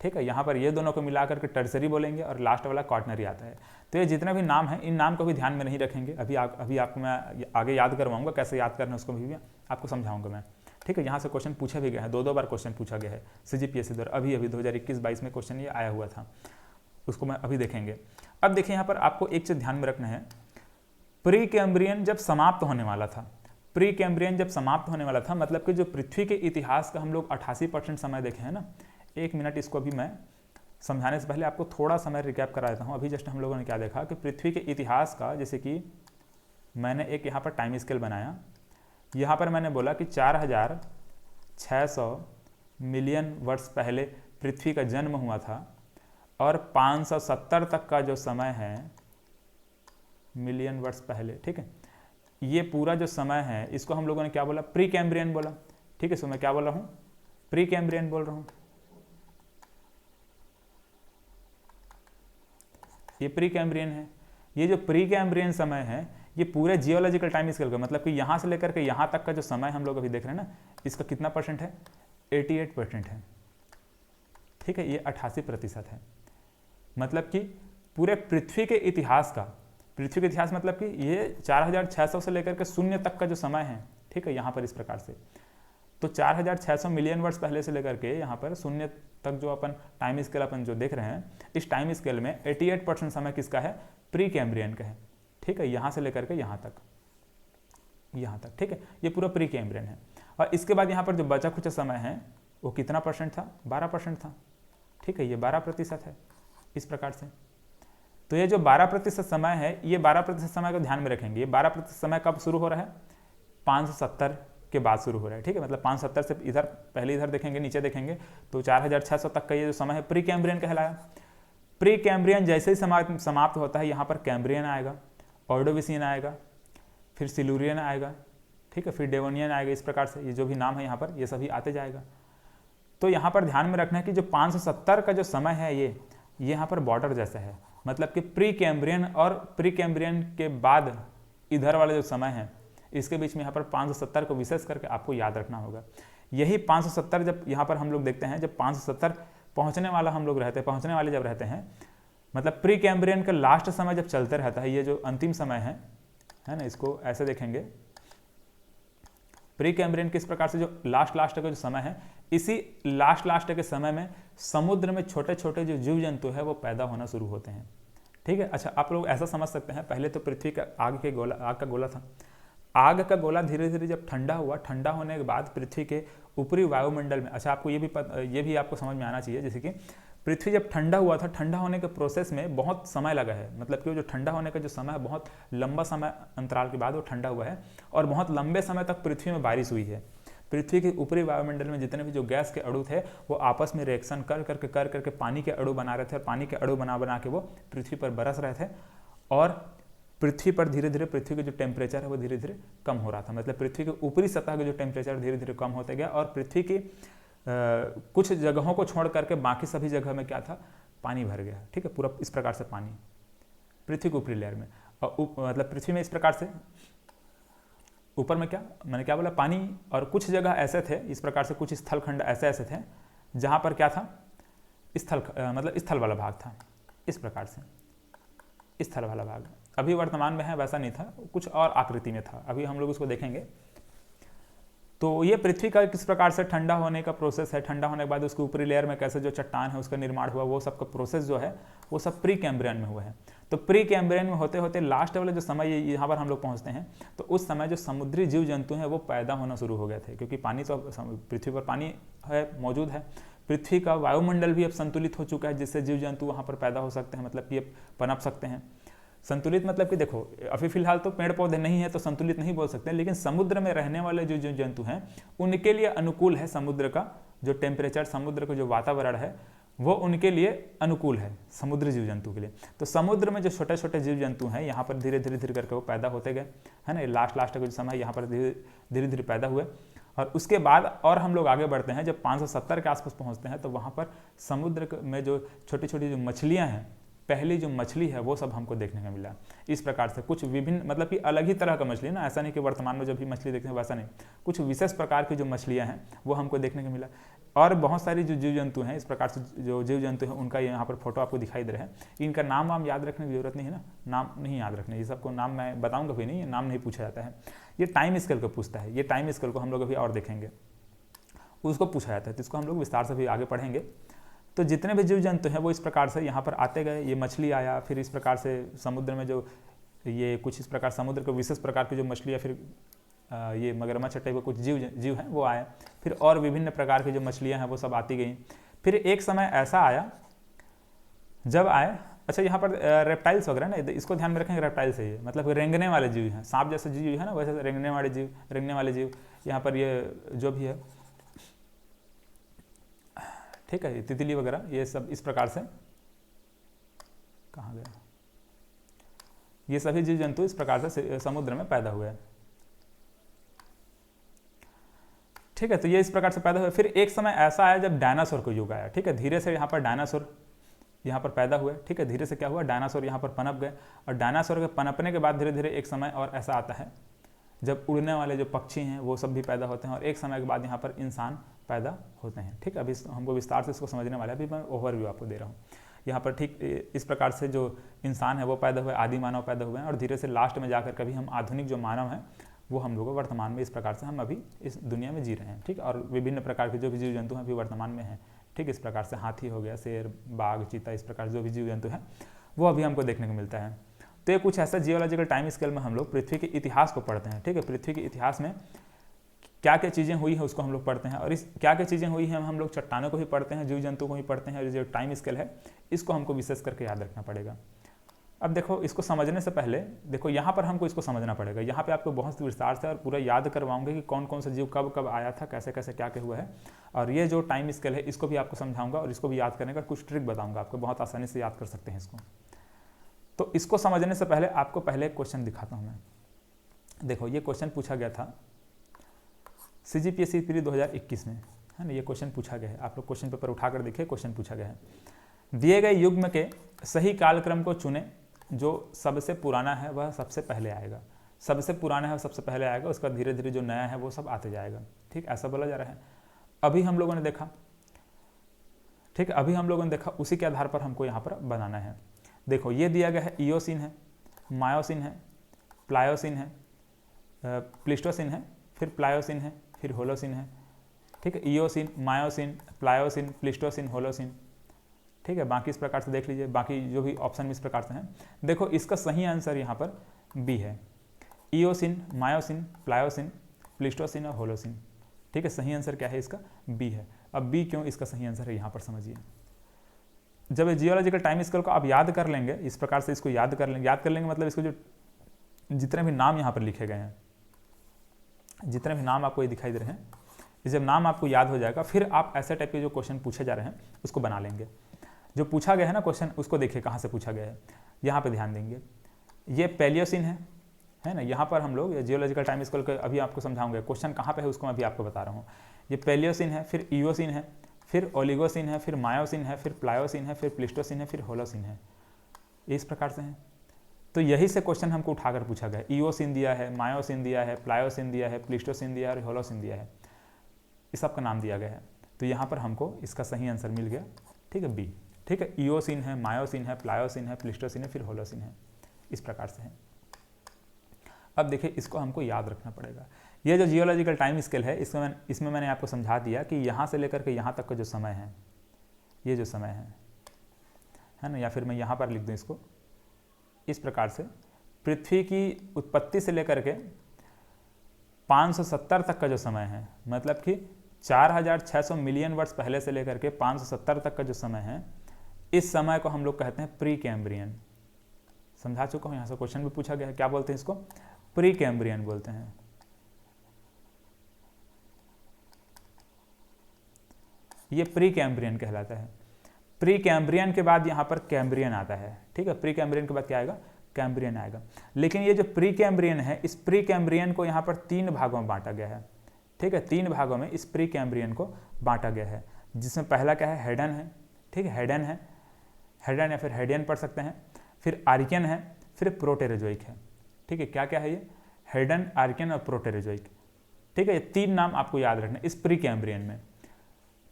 ठीक है, यहाँ पर ये दोनों को मिलाकर के टर्सरी बोलेंगे और लास्ट वाला क्वाटनरी आता है। तो ये जितने भी नाम हैं इन नाम को भी ध्यान में नहीं रखेंगे। अभी आपको मैं आगे याद करवाऊंगा, कैसे याद करना है उसको भी आपको समझाऊंगा मैं। ठीक है, यहाँ से क्वेश्चन पूछा भी गया है, 2 बार क्वेश्चन पूछा गया है सीजीपीएससी द्वारा। अभी 2021-22 में क्वेश्चन ये आया हुआ था, उसको मैं अभी देखेंगे। अब देखिए यहाँ पर आपको एक चीज़ ध्यान में रखना है, प्री कैम्ब्रियन जब समाप्त होने वाला था, प्री कैम्ब्रियन जब समाप्त होने वाला था मतलब कि जो पृथ्वी के इतिहास का हम लोग 88% समय देखे हैं ना। 1 मिनट, इसको अभी मैं समझाने से पहले आपको थोड़ा समय रिकैप करा देता हूँ। अभी जस्ट हम लोगों ने क्या देखा कि पृथ्वी के इतिहास का, जैसे कि मैंने एक यहाँ पर टाइम स्केल बनाया, यहाँ पर मैंने बोला कि 4600 मिलियन वर्ष पहले पृथ्वी का जन्म हुआ था और 570 तक का जो समय है मिलियन वर्ष पहले। ठीक है, ये पूरा जो समय है इसको हम लोगों ने क्या बोला, प्री कैम्ब्रियन बोला। ठीक है, सो मैं क्या बोल रहा हूँ, प्री कैम्ब्रियन बोल रहा हूँ। ये प्री कैम्ब्रियन है। ये जो प्री कैम्ब्रियन समय है ये पूरे जियोलॉजिकल टाइम स्केल का, मतलब कि यहाँ से लेकर के यहाँ तक का जो समय हम लोग अभी देख रहे हैं ना, इसका कितना % है, 88% है। ठीक है, ये 88% है। मतलब कि पूरे पृथ्वी के इतिहास का, पृथ्वी का इतिहास मतलब कि ये 4600 से लेकर के 0 तक का जो समय है। ठीक है, यहाँ पर इस प्रकार से, तो 4600 मिलियन वर्ष पहले से लेकर के यहाँ पर 0 तक जो अपन टाइम स्केल अपन जो देख रहे हैं, इस टाइम स्केल में 88% समय किसका है, प्री कैम्ब्रियन का है। ठीक है, यहाँ से लेकर के यहाँ तक, ठीक है, ये पूरा प्री कैम्ब्रियन है। और इसके बाद यहाँ पर जो बचा कुछ समय है वो कितना परसेंट था, 12% था, ठीक है, ये 12% है इस प्रकार से। तो ये जो 12% समय है, ये 12% समय को ध्यान में रखेंगे। ये 12% समय कब शुरू हो रहा है, 570 के बाद शुरू हो रहा है, ठीक है, मतलब 570 से इधर, पहले इधर देखेंगे, नीचे देखेंगे तो 4600 तक का ये जो समय है प्री कैम्ब्रियन कहलाया। प्री कैम्ब्रियन जैसे ही समाप्त होता है, यहाँ पर कैम्ब्रियन आएगा, ऑर्डोविसियन आएगा, फिर सिल्यूरियन आएगा, ठीक है, फिर डेवोनियन आएगा। इस प्रकार से ये जो भी नाम है यहाँ पर, ये सभी आते जाएगा। तो यहाँ पर ध्यान में रखना है कि जो 570 का जो समय है, ये यहाँ पर बॉर्डर जैसा है, मतलब कि प्री कैम्ब्रियन और प्री कैम्ब्रियन के बाद इधर वाला जो समय है, इसके बीच में यहाँ पर 570 को विशेष करके आपको याद रखना होगा। यही 570 जब यहाँ पर हम लोग देखते हैं, जब 570 पहुँचने वाले जब रहते हैं, मतलब प्री कैम्ब्रियन का लास्ट समय जब चलते रहता है, ये जो अंतिम समय है ना, इसको ऐसे देखेंगे। प्री कैम्ब्रियन किस प्रकार से जो लास्ट का जो समय है, इसी लास्ट के समय में समुद्र में छोटे छोटे जो जीव जंतु है वो पैदा होना शुरू होते हैं, ठीक है। अच्छा, आप लोग ऐसा समझ सकते हैं, पहले तो पृथ्वी का आग का गोला था। आग का गोला धीरे धीरे जब ठंडा हुआ, ठंडा होने के बाद पृथ्वी के ऊपरी वायुमंडल में, अच्छा आपको ये भी आपको समझ में आना चाहिए, जैसे कि पृथ्वी जब ठंडा हुआ था, ठंडा होने के प्रोसेस में बहुत समय लगा है, मतलब कि वो जो ठंडा होने का जो समय है, बहुत लंबा समय अंतराल के बाद वो ठंडा हुआ है, और बहुत लंबे समय तक पृथ्वी में बारिश हुई है। पृथ्वी के ऊपरी वायुमंडल में जितने भी जो गैस के अणु थे, वो आपस में रिएक्शन कर करके पानी के अणु बना रहे थे, और पानी के अणु बना के वो पृथ्वी पर बरस रहे थे, और पृथ्वी पर धीरे धीरे पृथ्वी का जो टेम्परेचर है वो धीरे धीरे कम हो रहा था। मतलब पृथ्वी के ऊपरी सतह का जो टेम्परेचर धीरे धीरे कम होते गया, और पृथ्वी की कुछ जगहों को छोड़ करके बाकी सभी जगह में क्या था, पानी भर गया, ठीक है, पूरा इस प्रकार से पानी पृथ्वी की ऊपरी लेयर में, और मतलब पृथ्वी में इस प्रकार से ऊपर में क्या, मैंने क्या बोला, पानी, और कुछ जगह ऐसे थे इस प्रकार से, कुछ स्थलखंड ऐसे थे जहाँ पर क्या था, मतलब स्थल वाला भाग था, इस प्रकार से स्थल वाला भाग। अभी वर्तमान में है वैसा नहीं था, कुछ और आकृति में था, अभी हम लोग उसको देखेंगे। तो ये पृथ्वी का किस प्रकार से ठंडा होने का प्रोसेस है, ठंडा होने के बाद उसके ऊपरी लेयर में कैसे जो चट्टान है उसका निर्माण हुआ, वो सब का प्रोसेस जो है वो सब प्री कैम्ब्रियन में हुआ है। तो प्री कैम्ब्रियन में होते होते लास्ट वाले जो समय यहाँ पर हम लोग पहुँचते हैं, तो उस समय जो समुद्री जीव जंतु हैं वो पैदा होना शुरू हो गए थे, क्योंकि पानी तो पृथ्वी पर पानी है, मौजूद है, पृथ्वी का वायुमंडल भी अब संतुलित हो चुका है, जिससे जीव जंतु वहाँ पर पैदा हो सकते हैं, मतलब कि ये पनप सकते हैं। संतुलित मतलब कि देखो, अभी फिलहाल तो पेड़ पौधे नहीं है तो संतुलित नहीं बोल सकते, लेकिन समुद्र में रहने वाले जो जंतु हैं उनके लिए अनुकूल है, समुद्र का जो टेम्परेचर, समुद्र का जो वातावरण है वो उनके लिए अनुकूल है, समुद्री जीव जंतु के लिए। तो समुद्र में जो छोटे छोटे जीव जंतु हैं यहाँ पर धीरे धीरे करके वो पैदा होते गए, है ना, लास्ट का जो समय यहाँ पर धीरे धीरे पैदा हुए। और उसके बाद और हम लोग आगे बढ़ते हैं, जब 570 के आसपास पहुँचते हैं, तो वहाँ पर समुद्र में जो छोटी छोटी जो मछलियाँ हैं, पहली जो मछली है वो सब हमको देखने को मिला। इस प्रकार से कुछ विभिन्न, मतलब कि अलग ही तरह का मछली ना, ऐसा नहीं कि वर्तमान में जो भी मछली देखते हैं वैसा नहीं, कुछ विशेष प्रकार की जो मछलियां हैं वो हमको देखने को मिला। और बहुत सारी जो जीव जंतु हैं, इस प्रकार से जो जीव जंतु हैं उनका यहाँ पर फोटो आपको दिखाई दे रहे हैं। इनका नाम वाम याद रखने की जरूरत नहीं है ना, नाम नहीं याद रखने, ये सबको नाम मैं बताऊँगा भी नहीं, ये नाम नहीं पूछा जाता है, ये टाइम स्केल को पूछता है। ये टाइम स्केल को हम लोग अभी और देखेंगे, उसको पूछा जाता है, तो इसको हम लोग विस्तार से भी आगे पढ़ेंगे। तो जितने भी जीव जंतु हैं वो इस प्रकार से यहाँ पर आते गए। ये मछली आया, फिर इस प्रकार से समुद्र में जो ये कुछ इस प्रकार समुद्र के विशेष प्रकार की जो मछलियाँ, फिर ये मगरमच्छ टाइप के कुछ जीव हैं वो आए, फिर और विभिन्न प्रकार की जो मछलियाँ हैं वो सब आती गई। फिर एक समय ऐसा आया जब आए, अच्छा यहाँ पर रेप्टाइल्स वगैरह ना, इसको ध्यान में रखेंगे, रेप्टाइल्स है ये, मतलब रेंगने वाले जीव हैं, सांप जैसे जीव है ना, वैसे रेंगने वाले जीव यहाँ पर ये जो भी है, ठीक है, तितली वगैरह ये सब इस प्रकार से, कहाँ गया, ये सभी जीव जंतु इस प्रकार से समुद्र में पैदा हुए, ठीक है। तो ये इस प्रकार से पैदा हुए। फिर एक समय ऐसा आया जब डायनासोर का युग आया, ठीक है, धीरे से यहाँ पर डायनासोर यहाँ पर पैदा हुए, ठीक है, धीरे से क्या हुआ, डायनासोर यहाँ पर पनप गए, और डायनासोर के पनपने के बाद धीरे धीरे एक समय और ऐसा आता है जब उड़ने वाले जो पक्षी हैं वो सब भी पैदा होते हैं, और एक समय के बाद यहाँ पर इंसान पैदा होते हैं, ठीक है। अभी हमको विस्तार से इसको समझने वाला है, अभी मैं ओवरव्यू आपको दे रहा हूँ यहाँ पर, ठीक इस प्रकार से जो इंसान है वो पैदा हुए, आदि मानव पैदा हुए हैं, और धीरे से लास्ट में जाकर कभी हम आधुनिक जो मानव हैं वो हम लोग वर्तमान में इस प्रकार से हम अभी इस दुनिया में जी रहे हैं, ठीक। और विभिन्न प्रकार के जो भी जीव जंतु हैं अभी वर्तमान में हैं, ठीक, इस प्रकार से हाथी हो गया, शेर, बाघ, चीता, इस प्रकार जो भी जीव जंतु हैं वो अभी हमको देखने को मिलता है। तो ये कुछ ऐसा जियोलॉजिकल टाइम स्केल में हम लोग पृथ्वी के इतिहास को पढ़ते हैं। ठीक है, पृथ्वी के इतिहास में क्या क्या चीज़ें हुई है उसको हम लोग पढ़ते हैं, और इस क्या क्या चीज़ें हुई हैं हम लोग चट्टानों को भी पढ़ते हैं, जीव जंतु को भी पढ़ते हैं, और जो टाइम स्केल है इसको हमको विशेष करके याद रखना पड़ेगा। अब देखो, इसको समझने से पहले देखो यहाँ पर हमको इसको समझना पड़ेगा। यहाँ पे आपको बहुत विस्तार से और पूरा याद करवाऊंगे कि कौन कौन सा जीव कब कब आया था, कैसे कैसे क्या क्या हुआ है, और ये जो टाइम स्केल है इसको भी आपको समझाऊंगा और इसको भी याद करने का कुछ ट्रिक बताऊंगा, आपको बहुत आसानी से याद कर सकते हैं इसको। तो इसको समझने से पहले आपको पहले एक क्वेश्चन दिखाता हूँ मैं। देखो, ये क्वेश्चन पूछा गया था CGPSC प्री 2021 में, है ना। ये क्वेश्चन पूछा गया है, आप लोग क्वेश्चन पेपर उठाकर देखिए, क्वेश्चन पूछा गया है। दिए गए युग्म के सही कालक्रम को चुने, जो सबसे पुराना है वह सबसे पहले आएगा। सबसे पुराना है वह सबसे पहले आएगा, उसका धीरे धीरे जो नया है वो सब आते जाएगा। ठीक, ऐसा बोला जा रहा है। अभी हम लोगों ने देखा, ठीक है, अभी हम लोगों ने देखा, उसी के आधार पर हमको यहाँ पर बनाना है। देखो, ये दिया गया है इयोसिन है, मायोसिन है, प्लायोसिन है, प्लिस्टोसिन है, फिर प्लायोसिन है, फिर होलोसिन है। ठीक है, eosin, myosin, Pliocene, Pleistocene, Holocene. ठीक है, बाकी इस प्रकार से देख लीजिए, बाकी जो भी ऑप्शन में इस प्रकार से हैं। देखो, इसका सही आंसर यहाँ पर बी है, इयोसिन, मायोसिन, प्लायोसिन, प्लिस्टोसिन और होलोसिन। ठीक है, सही आंसर क्या है इसका? बी है। अब बी क्यों इसका सही आंसर है यहाँ पर समझिए। जब जियोलॉजिकल टाइम स्केल को आप याद कर लेंगे, इस प्रकार से इसको याद कर लेंगे मतलब इसको जो जितने भी नाम यहाँ पर लिखे गए हैं, जितने भी नाम आपको ये दिखाई दे रहे हैं, जब नाम आपको याद हो जाएगा फिर आप ऐसे टाइप के जो क्वेश्चन पूछे जा रहे हैं उसको बना लेंगे। जो पूछा गया है ना क्वेश्चन, उसको देखिए कहाँ से पूछा गया है, यहाँ पे ध्यान देंगे। ये पैलियोसिन है ना। यहाँ पर हम लोग जियोलॉजिकल टाइम स्केल के अभी आपको समझाऊंगे, क्वेश्चन कहाँ पे है उसको मैं अभी आपको बता रहा हूँ। ये पैलियोसिन है, फिर इयोसिन है, फिर ओलिगोसिन है, फिर मायोसिन है, फिर प्लायोसिन है, फिर प्लिस्टोसिन है, फिर होलोसिन है। इस प्रकार से है। तो यही से क्वेश्चन हमको उठाकर पूछा गया। इयोसिन दिया है, मायोसिन दिया है, प्लायोसिन दिया है, प्लिस्टोसिन दिया है और होलोसिन दिया है, इस सब का नाम दिया गया है। तो यहाँ पर हमको इसका सही आंसर मिल गया। ठीक है, बी। ठीक है, इयोसिन है, मायोसिन है, प्लायोसिन है, प्लिस्टोसिन है, फिर होलोसिन है। इस प्रकार से है। अब देखिए, इसको हमको याद रखना पड़ेगा। ये जो जियोलॉजिकल टाइम स्केल है, इसमें मैंने आपको समझा दिया कि यहाँ से लेकर के यहाँ तक का जो समय है, ये जो समय है ना, या फिर मैं यहाँ पर लिख दूँ इसको इस प्रकार से, पृथ्वी की उत्पत्ति से लेकर के 570 तक का जो समय है, मतलब कि 4600 मिलियन वर्ष पहले से लेकर के 570 तक का जो समय है, इस समय को हम लोग कहते हैं प्री कैम्ब्रियन। समझा चुका हूँ, यहाँ से क्वेश्चन भी पूछा गया है, क्या बोलते हैं इसको? प्री कैम्ब्रियन बोलते हैं। ये प्री कैम्ब्रियन कहलाता है। प्री कैम्ब्रियन के बाद यहाँ पर कैम्ब्रियन आता है। ठीक है, प्री कैम्ब्रियन के बाद क्या आएगा? कैम्ब्रियन आएगा। लेकिन ये जो प्री कैम्ब्रियन है, इस प्री कैम्ब्रियन को यहाँ पर 3 भागों में बांटा गया है। ठीक है, 3 भागों में इस प्री कैम्ब्रियन को बांटा गया है, जिसमें पहला क्या है? हेडन है। ठीक है, हेडन है, हेडन या फिर हेडियन पढ़ सकते हैं। फिर आर्कियन है, फिर प्रोटेरोजोइक है। ठीक है, क्या क्या है ये? हेडन, आर्कियन और प्रोटेरोजोइक। ठीक है, ये 3 नाम आपको याद रखना इस प्री कैम्ब्रियन में।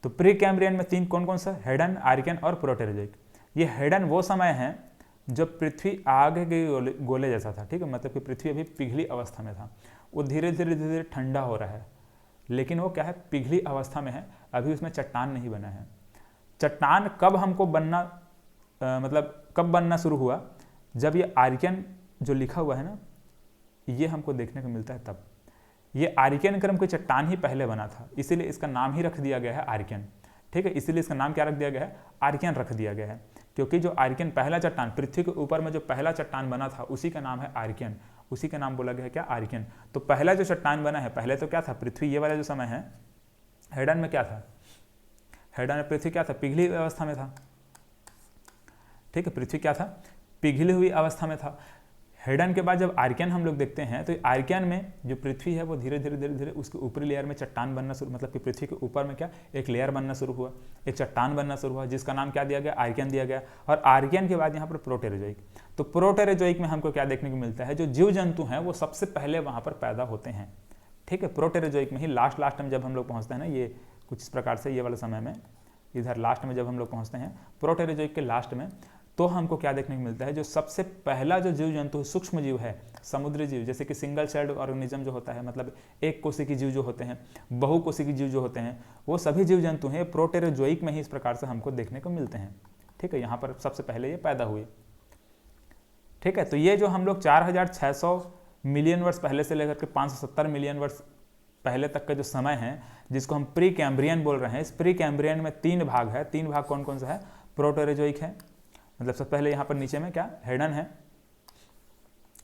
तो प्री कैम्ब्रियन में 3 कौन कौन सा? हेडन, आर्कियन और प्रोटेरोजोइक। ये हेडन वो समय है जब पृथ्वी आग के गोले जैसा था। ठीक है, मतलब कि पृथ्वी अभी पिघली अवस्था में था, वो धीरे धीरे ठंडा हो रहा है, लेकिन वो क्या है? पिघली अवस्था में है, अभी उसमें चट्टान नहीं बना है। चट्टान कब हमको बनना मतलब कब बनना शुरू हुआ? जब ये आर्कियन जो लिखा हुआ है ना, ये हमको देखने को मिलता है तब। ये आर्कियन क्रम की चट्टान ही पहले बना था, इसीलिए इसका नाम ही रख दिया गया है आर्कियन। ठीक है, इसीलिए इसका नाम क्या रख दिया गया है? आर्कियन रख दिया गया है, क्योंकि जो आर्कियन पहला चट्टान, पृथ्वी के ऊपर में जो पहला चट्टान बना था, उसी का नाम है आर्कियन, उसी का नाम बोला गया है क्या? आर्कियन। तो पहला जो चट्टान बना है, पहले तो क्या था? पृथ्वी, ये वाला जो समय है, हेडन में क्या था? हेडन में पृथ्वी क्या था? पिघली अवस्था में था। ठीक है, पृथ्वी क्या था? पिघली हुई अवस्था में था। हेडन के बाद जब आर्कियन हम लोग देखते हैं, तो आर्कियन में जो पृथ्वी है वो धीरे धीरे उसके ऊपरी लेयर में चट्टान बनना शुरू, मतलब कि पृथ्वी के ऊपर में क्या एक लेयर बनना शुरू हुआ, एक चट्टान बनना शुरू हुआ, जिसका नाम क्या दिया गया? आर्कियन दिया गया। और आर्कियन के बाद यहाँ पर प्रोटेरोजोइक। तो प्रोटेरोजोइक में हमको क्या देखने को मिलता है? जो जीव जंतु हैं वो सबसे पहले वहाँ पर पैदा होते हैं। ठीक है, प्रोटेरोजोइक में ही लास्ट में जब हम लोग पहुँचते हैं ना, ये कुछ इस प्रकार से, ये वाला समय में, इधर लास्ट में जब हम लोग पहुँचते हैं प्रोटेरोजोइक के लास्ट में, तो हमको क्या देखने को मिलता है? जो सबसे पहला जो जीव जंतु सूक्ष्म जीव है, समुद्री जीव, जैसे कि सिंगल सेल्ड ऑर्गेनिज्म जो होता है, मतलब एक कोशिकी जीव जो होते हैं, बहुकोशिकी जीव जो होते हैं, वो सभी जीव जंतु हैं प्रोटेरोजोइक में ही इस प्रकार से हमको देखने को मिलते हैं। ठीक है, यहाँ पर सबसे पहले ये पैदा हुए। ठीक है, तो ये जो हम लोग 4600 मिलियन वर्ष पहले से लेकर के 570 मिलियन वर्ष पहले तक का जो समय है, जिसको हम प्री कैम्ब्रियन बोल रहे हैं, इस प्री कैम्ब्रियन में 3 भाग है। 3 भाग कौन कौन सा है? प्रोटेरोजोइक है, मतलब सबसे पहले यहाँ पर नीचे में क्या हेडन है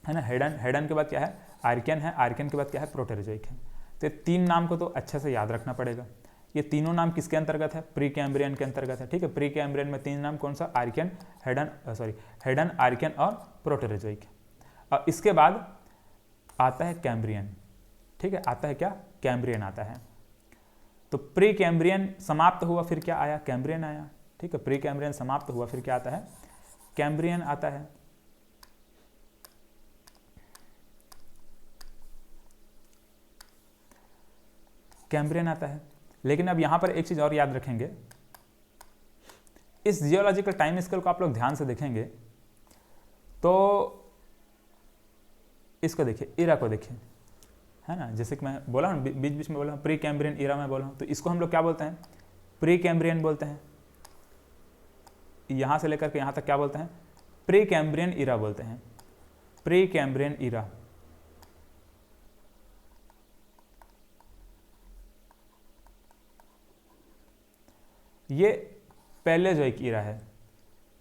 ना, हेडन के बाद क्या है? आर्कियन है, आर्कियन के बाद क्या है? प्रोटेरोजोइक है। तो 3 नाम को तो अच्छे से याद रखना पड़ेगा। ये तीनों नाम किसके अंतर्गत है? प्री कैम्ब्रियन के अंतर्गत है। ठीक है, प्री कैम्ब्रियन में 3 नाम कौन सा? आर्कियन, हेडन, आर्कियन और प्रोटेरोजोइक। और इसके बाद आता है कैम्ब्रियन। ठीक है, आता है क्या? कैम्ब्रियन आता है। तो प्री कैम्ब्रियन समाप्त हुआ, फिर क्या आया? कैम्ब्रियन आया। ठीक है, प्री कैम्ब्रियन समाप्त हुआ, फिर क्या आता है? कैम्ब्रियन आता है। कैम्ब्रियन आता है। लेकिन अब यहां पर एक चीज और याद रखेंगे, इस जियोलॉजिकल टाइम स्केल को आप लोग ध्यान से देखेंगे तो इसको देखिए, इरा को देखिए, है ना, जैसे कि मैं बोला हूँ बीच बीच में बोला हूँ प्री कैम्ब्रियन इरा में बोला हूँ, तो इसको हम लोग क्या बोलते हैं? प्री कैम्ब्रियन बोलते हैं। यहां से लेकर के यहां तक क्या बोलते हैं? प्री कैम्ब्रियन इरा बोलते हैं। प्री कैम्ब्रियन इरा। ये पैलियोजोइक इरा है।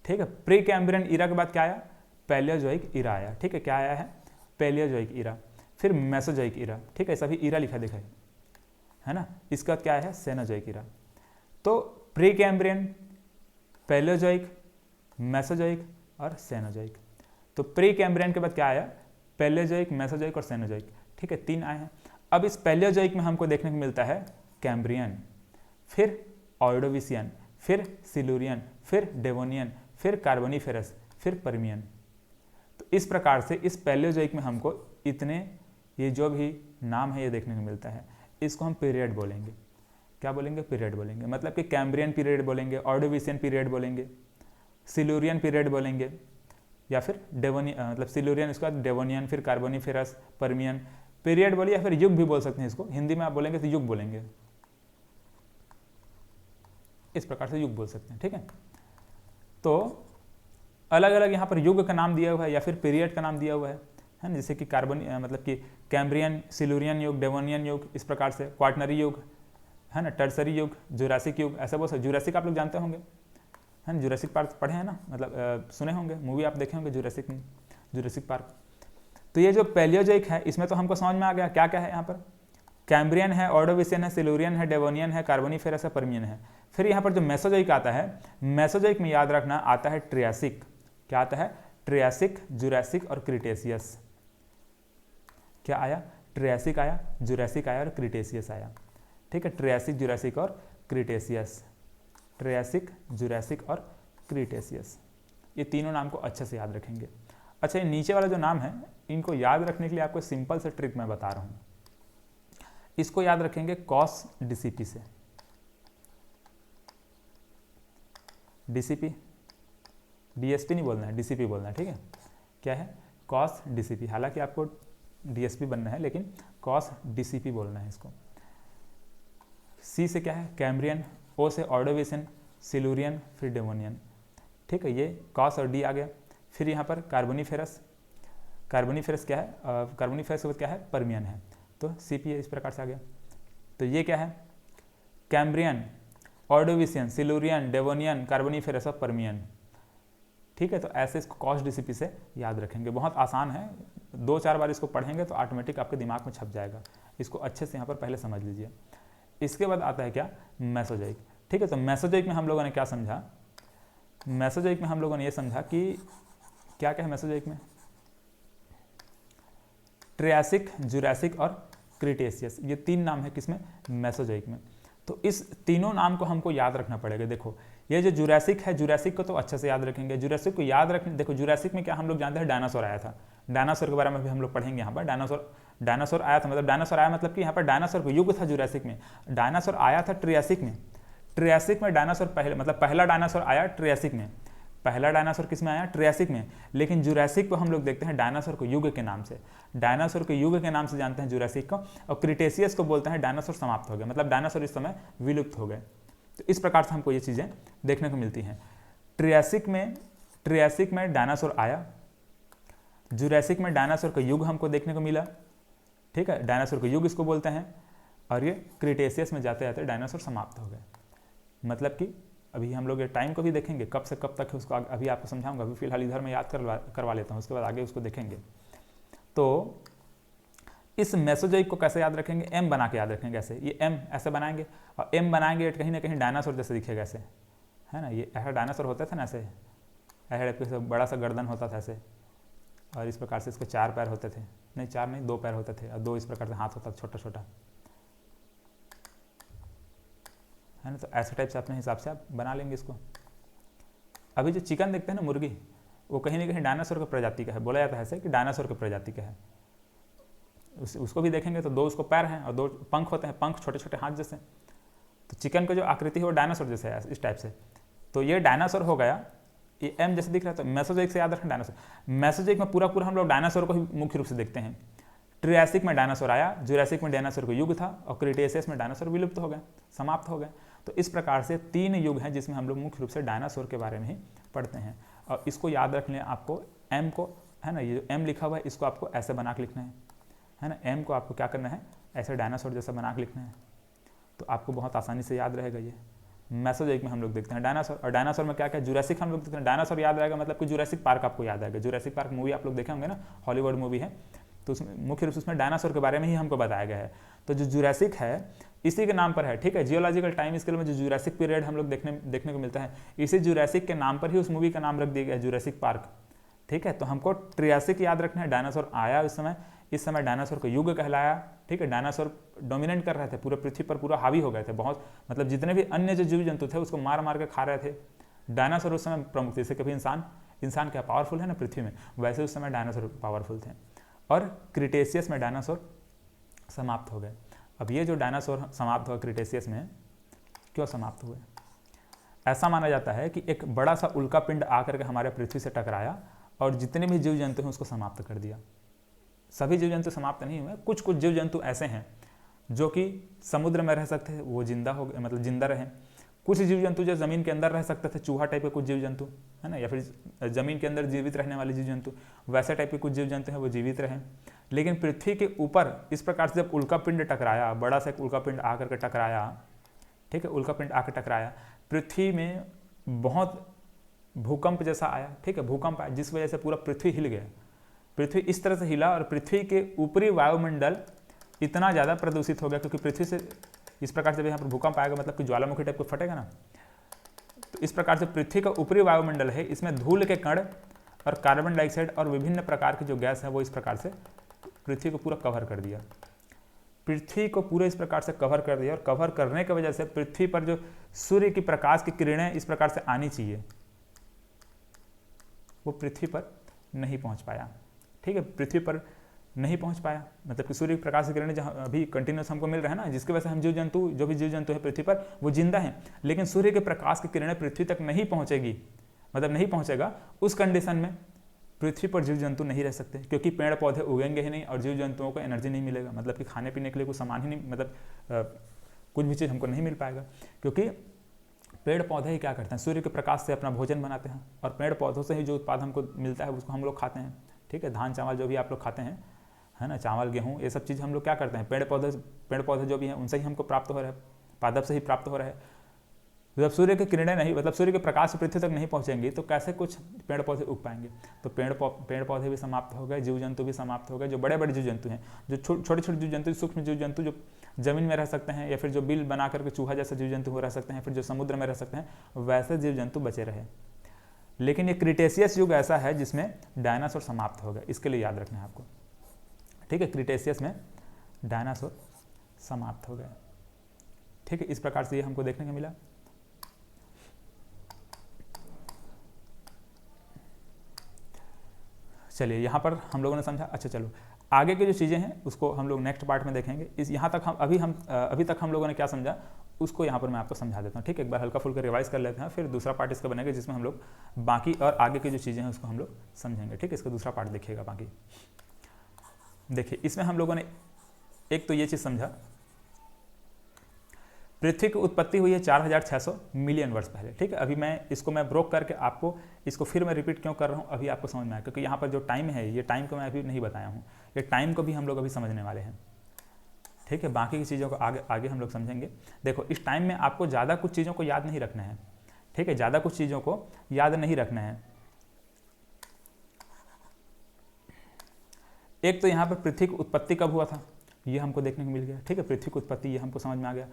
ठीक है, प्री कैम्ब्रियन इरा के बाद क्या आया? पैलियोजोइक इरा आया। ठीक है, क्या आया है? पैलियोजोइक इरा। फिर मेसोजोइक इरा। ठीक है, सभी इरा लिखा दिखा है ना। इसका क्या है? सेनोजोइक इरा। तो प्री कैम्ब्रियन, पैलियोजोइक, मेसोजोइक और सेनोजोइक। तो प्री कैम्ब्रियन के बाद क्या आया? पैलियोजोइक, मेसोजोइक और सेनोजोइक। ठीक है, 3 आए हैं। अब इस पैलियोजोइक में हमको देखने को मिलता है कैम्ब्रियन, फिर ऑर्डोविशियन, फिर सिल्यूरियन, फिर डेवोनियन, फिर कार्बोनिफेरस, फिर पर्मियन। तो इस प्रकार से इस पैलियोजोइक में हमको इतने ये जो भी नाम है ये देखने को मिलता है। इसको हम पीरियड बोलेंगे। क्या बोलेंगे? पीरियड बोलेंगे। मतलब कि कैम्ब्रियन पीरियड बोलेंगे, ऑर्डोविशियन पीरियड बोलेंगे, सिल्यूरियन पीरियड बोलेंगे, या फिर डेवोनियन, मतलब सिल्यूरियन, इसके बाद डेवोनियन, फिर कार्बोनिफेरस, पर्मियन। पीरियड बोलिए या फिर युग भी बोल सकते हैं इसको, हिंदी में आप बोलेंगे तो युग बोलेंगे, इस प्रकार से युग बोल सकते हैं। ठीक है, तो अलग अलग यहाँ पर युग का नाम दिया हुआ है या फिर पीरियड का नाम दिया हुआ है ना, जैसे कि मतलब कि कैम्ब्रियन, सिल्यूरियन युग, डेवोनियन युग, इस प्रकार से क्वाटरनरी युग है ना, टर्सरी युग, जुरासिक युग, ऐसा बहुत। जुरासिक आप लोग जानते होंगे, है ना, जुरासिक पार्क पढ़े हैं ना, मतलब सुने होंगे, मूवी आप देखे होंगे जुरासिक पार्क। तो ये जो पैलियोजोइक है इसमें तो हमको समझ में आ गया क्या क्या है यहाँ पर। कैम्ब्रियन है, ऑर्डोविशियन है, सिल्यूरियन है, डेवोनियन है, कार्बोनिफेरस है, पर्मियन है। फिर यहाँ पर जो मेसोजोइक आता है, मेसोजोइक में याद रखना आता है ट्रियासिक। क्या आता है? ट्रियासिक, जुरासिक और क्रिटेशियस। क्या आया? ट्रियासिक आया, जुरासिक आया और क्रिटेशियस आया। ठीक है, ट्रियासिक, जुरासिक और क्रिटेशियस। ट्रियासिक, जुरासिक और क्रिटेशियस, ये तीनों नाम को अच्छे से याद रखेंगे। अच्छा, ये नीचे वाला जो नाम है इनको याद रखने के लिए आपको सिंपल से ट्रिक मैं बता रहा हूँ। इसको याद रखेंगे कॉस डीसीपी से। डीसीपी, डीएसपी नहीं बोलना है, डीसीपी बोलना है। ठीक है, क्या है? Cos DCP. हालांकि आपको डीएसपी बनना है लेकिन कॉस डीसीपी बोलना है इसको। सी से क्या है? कैम्ब्रियन, ओ से ऑर्डोविशियन, सिल्यूरियन, फिर डेवोनियन। ठीक है, ये कॉस और डी आ गया। फिर यहाँ पर कार्बोनिफेरस, कार्बोनिफेरस क्या है? कार्बोनिफेरस के बाद क्या है? पर्मियन है, तो सीपी इस प्रकार से आ गया। तो ये क्या है? Cambrian, Ordovician, Silurian, Devonian, Carboniferous और पर्मियन। ठीक है, तो ऐसे इसको कॉस डीसीपी से याद रखेंगे। बहुत आसान है, 2-4 बार इसको पढ़ेंगे तो ऑटोमेटिक आपके दिमाग में छप जाएगा। इसको अच्छे से यहाँ पर पहले समझ लीजिए। इसके बाद आता है क्या? मेसोजोइक। ठीक है, तो मेसोजोइक में हम लोगों ने क्या समझा? मेसोजोइक में हम लोगों ने ये समझा कि क्या क्या है मेसोजोइक में? ट्रियासिक, जुरासिक और क्रिटेशियस, ये 3 नाम है किसमें? मेसोजोइक में। तो इस तीनों नाम को हमको याद रखना पड़ेगा। देखो, ये जो जुरासिक है, जुरासिक को तो अच्छे से याद रखेंगे। जुरासिक को याद रखने, देखो जुरासिक में क्या हम लोग जानते हैं? डायनासोर आया था। डायनासोर के बारे में भी हम लोग पढ़ेंगे यहाँ पर। डायनासोर आया था, मतलब डायनासोर आया मतलब कि यहाँ पर डायनासोर को युग था जुरासिक में। डायनासोर आया था ट्रियासिक में। ट्रियासिक में डायनासोर पहले, मतलब पहला डायनासोर आया ट्रियासिक में। पहला डायनासोर किस में आया? ट्रियासिक में। लेकिन जुरासिक को हम लोग देखते हैं डायनासोर को युग के नाम से। डायनासोर के युग के नाम से जानते हैं जुरासिक को। और क्रिटेशियस को बोलते हैं डायनासोर समाप्त हो गए, मतलब डायनासोर इस समय विलुप्त हो गए। तो इस प्रकार से हमको ये चीज़ें देखने को मिलती हैं। ट्रियासिक में डायनासोर आया, जुरासिक में डायनासोर का युग हमको देखने को मिला, ठीक है, डायनासोर का युग इसको बोलते हैं। और ये क्रिटेशियस में जाते जाते डायनासोर समाप्त हो गए। मतलब कि अभी हम लोग ये टाइम को भी देखेंगे, कब से कब तक है उसको अभी आपको समझाऊंगा, अभी फिलहाल इधर मैं याद करवा लेता हूँ, उसके बाद आगे उसको देखेंगे। तो इस मेसोजोइक को कैसे याद रखेंगे, एम बना के याद रखेंगे। ऐसे ये एम ऐसे बनाएंगे, और एम बनाएंगे कहीं ना कहीं डायनासोर जैसे दिखेगा ऐसे, है ना। ये ऐसा डायनासोर होता था ना, ऐसे बड़ा सा गर्दन होता था ऐसे, और इस प्रकार से इसके 4 पैर होते थे, नहीं 4 नहीं 2 पैर होते थे, और 2 इस प्रकार से हाथ होता था छोटा छोटा, है ना। तो ऐसे टाइप से अपने हिसाब से आप बना लेंगे इसको। अभी जो चिकन देखते हैं ना, मुर्गी, वो कहीं ना कहीं डायनासोर के प्रजाति का है, बोला जाता है ऐसे कि डायनासोर के प्रजाति का है। उसको भी देखेंगे तो 2 उसको पैर हैं और 2 पंख होते हैं, पंख छोटे छोटे हाथ जैसे। तो चिकन की जो आकृति है वो डायनासोर जैसे है, इस टाइप से। तो ये डायनासोर हो गया, ये एम जैसे दिख रहा है। तो मेसोजोइक से याद रखें डायनासोर। मेसोजोइक में पूरा हम लोग डायनासोर को ही मुख्य रूप से देखते हैं। ट्रियासिक में डायनासोर आया, जुरासिक में डायनासोर का युग था, और क्रिटेशियस में डायनासोर विलुप्त हो गए, समाप्त हो गए। तो इस प्रकार से 3 युग हैं जिसमें हम लोग मुख्य रूप से डायनासोर के बारे में ही पढ़ते हैं। और इसको याद रख लें आपको, एम को, है ना, ये जो एम लिखा हुआ है इसको आपको ऐसे बना के लिखना है ना। एम को आपको क्या करना है, ऐसे डायनासोर जैसा बना के लिखना है, तो आपको बहुत आसानी से याद रहेगा। ये मेसोजोइक में हम लोग देखते हैं डायनासोर, और डायनासोर में क्या क्या, जुरासिक हम लोग देखते हैं। डायनासोर याद रहेगा मतलब कि जुरासिक पार्क आपको याद आएगा। जुरासिक पार्क मूवी आप लोग देखे होंगे ना, हॉलीवुड मूवी है, तो उसमें मुख्य रूप से उसमें डायनासोर के बारे में ही हमको बताया गया है। तो जो जुरासिक है इसी के नाम पर है, ठीक है। जियोलॉजिकल टाइम स्केल में जो जुरासिक पीरियड हम लोग देखने को मिलता है, इसी जुरासिक के नाम पर ही उस मूवी का नाम रख दिया गया है, जुरासिक पार्क, ठीक है। तो हमको ट्रियासिक याद रखना है, डायनासोर आया इस समय डायनासोर का युग कहलाया, ठीक है। डायनासोर डोमिनेट कर रहे थे, पूरे पृथ्वी पर पूरा हावी हो गए थे, बहुत, मतलब जितने भी अन्य जो जीव जंतु थे उसको मार मार के खा रहे थे। डायनासोर उस समय प्रमुख थे। जैसे कभी इंसान क्या पावरफुल है ना पृथ्वी में, वैसे उस समय डायनासोर पावरफुल थे। और क्रिटेशियस में डायनासोर समाप्त हो गए। अब ये जो डायनासोर समाप्त हुआ क्रिटेशियस में, क्यों समाप्त हुए? ऐसा माना जाता है कि एक बड़ा सा उल्का पिंड आकर के हमारे पृथ्वी से टकराया और जितने भी जीव जंतु हैं उसको समाप्त कर दिया। सभी जीव जंतु समाप्त नहीं हुए, कुछ कुछ जीव जंतु ऐसे हैं जो कि समुद्र में रह सकते हैं, वो जिंदा हो गए, मतलब जिंदा रहे। कुछ जीव जंतु जो जमीन के अंदर रह सकते थे, चूहा टाइप के कुछ जीव जंतु, है ना, या फिर जमीन के अंदर जीवित रहने वाले जीव जंतु, वैसे टाइप के कुछ जीव जंतु हैं वो जीवित रहे। लेकिन पृथ्वी के ऊपर इस प्रकार से जब उल्का पिंड टकराया, बड़ा सा एक उल्का पिंड आकर के टकराया, ठीक है, उल्का पिंड आकर टकराया, पृथ्वी में बहुत भूकंप जैसा आया, ठीक है, भूकंप आया जिस वजह से पूरा पृथ्वी हिल गया। पृथ्वी इस तरह से हिला और पृथ्वी के ऊपरी वायुमंडल इतना ज़्यादा प्रदूषित हो गया, क्योंकि पृथ्वी से इस प्रकार से यहाँ पर भूकंप आएगा मतलब कि ज्वालामुखी टाइप को फटेगा ना, तो इस प्रकार से पृथ्वी का ऊपरी वायुमंडल है, इसमें धूल के कण और कार्बन डाइऑक्साइड और विभिन्न प्रकार की जो गैस है वो इस प्रकार से पृथ्वी को पूरा कवर कर दिया। पृथ्वी को पूरे इस प्रकार से कवर कर दिया, और कवर करने की वजह से पृथ्वी पर जो सूर्य की प्रकाश की किरणें इस प्रकार से आनी चाहिए वो पृथ्वी पर नहीं पहुंच पाया, ठीक है, पृथ्वी पर नहीं पहुंच पाया। मतलब कि सूर्य की प्रकाश की किरणें जहाँ अभी कंटिन्यूस हमको मिल रहा है ना, जिसकी वजह से हम जो भी जीव जंतु है पृथ्वी पर वो जिंदा हैं, लेकिन सूर्य के प्रकाश की किरणें पृथ्वी तक नहीं पहुंचेगी, मतलब नहीं पहुंचेगा, उस कंडीशन में पृथ्वी पर जीव जंतु नहीं रह सकते, क्योंकि पेड़ पौधे उगेंगे ही नहीं और जीव जंतुओं को एनर्जी नहीं मिलेगा, मतलब कि खाने पीने के लिए कुछ सामान ही नहीं, मतलब कुछ भी चीज़ हमको नहीं मिल पाएगा, क्योंकि पेड़ पौधे ही क्या करते हैं, सूर्य के प्रकाश से अपना भोजन बनाते हैं, और पेड़ पौधों से ही जो उत्पाद हमको मिलता है उसको हम लोग खाते हैं, ठीक है। धान चावल जो भी आप लोग खाते हैं, है ना, चावल गेहूँ, ये सब चीज़ हम लोग क्या करते हैं, पेड़ पौधे जो भी हैं उनसे ही हमको प्राप्त हो रहे हैं, पादप से ही प्राप्त हो रहे हैं। जब सूर्य की किरणें नहीं, मतलब सूर्य के प्रकाश से पृथ्वी तक नहीं पहुंचेंगी तो कैसे कुछ पेड़ पौधे उग पाएंगे? तो पेड़ पौधे भी समाप्त हो गए, जीव जंतु भी समाप्त हो गए। जो बड़े बड़े जीव जंतु हैं, जो छोटे छोटे जीव जंतु, सूक्ष्म जीव जंतु जो जमीन में रह सकते हैं, या फिर जो बिल बना करके चूहा जैसे जीव जंतु हो रह सकते हैं, फिर जो समुद्र में रह सकते हैं, वैसे जीव जंतु बचे रहे। लेकिन ये क्रिटेशियस युग ऐसा है जिसमें डायनासोर समाप्त हो गए, इसके लिए याद रखना है आपको, ठीक है। क्रिटेशियस में डायनासोर समाप्त हो गए, ठीक है। इस प्रकार से ये हमको देखने को मिला। चलिए यहाँ पर हम लोगों ने समझा। अच्छा चलो आगे की जो चीज़ें हैं उसको हम लोग नेक्स्ट पार्ट में देखेंगे। इस यहाँ तक अभी तक हम लोगों ने क्या समझा उसको यहाँ पर मैं आपको समझा देता हूँ, ठीक है। एक बार हल्का फुल्का रिवाइज कर लेते हैं, फिर दूसरा पार्ट इसका बनेगा जिसमें हम लोग बाकी और आगे की जो चीज़ें हैं उसको हम लोग समझेंगे, ठीक है। इसका दूसरा पार्ट देखिएगा। बाकी देखिए इसमें हम लोगों ने एक तो ये चीज़ समझा पृथ्वी की उत्पत्ति हुई है 4600 मिलियन वर्ष पहले। ठीक है, अभी मैं ब्रोक करके आपको इसको फिर मैं रिपीट क्यों कर रहा हूँ अभी आपको समझ में आया, क्योंकि यहाँ पर जो टाइम है ये टाइम को मैं अभी नहीं बताया हूँ, ये टाइम को भी हम लोग अभी समझने वाले हैं। ठीक है, बाकी की चीज़ों को आगे हम लोग समझेंगे। देखो, इस टाइम में आपको ज़्यादा कुछ चीज़ों को याद नहीं रखना है। ठीक है, ज़्यादा कुछ चीज़ों को याद नहीं रखना है। एक तो यहाँ पर पृथ्वी की उत्पत्ति कब हुआ था ये हमको देखने को मिल गया। ठीक है, पृथ्वी की उत्पत्ति ये हमको समझ में आ गया।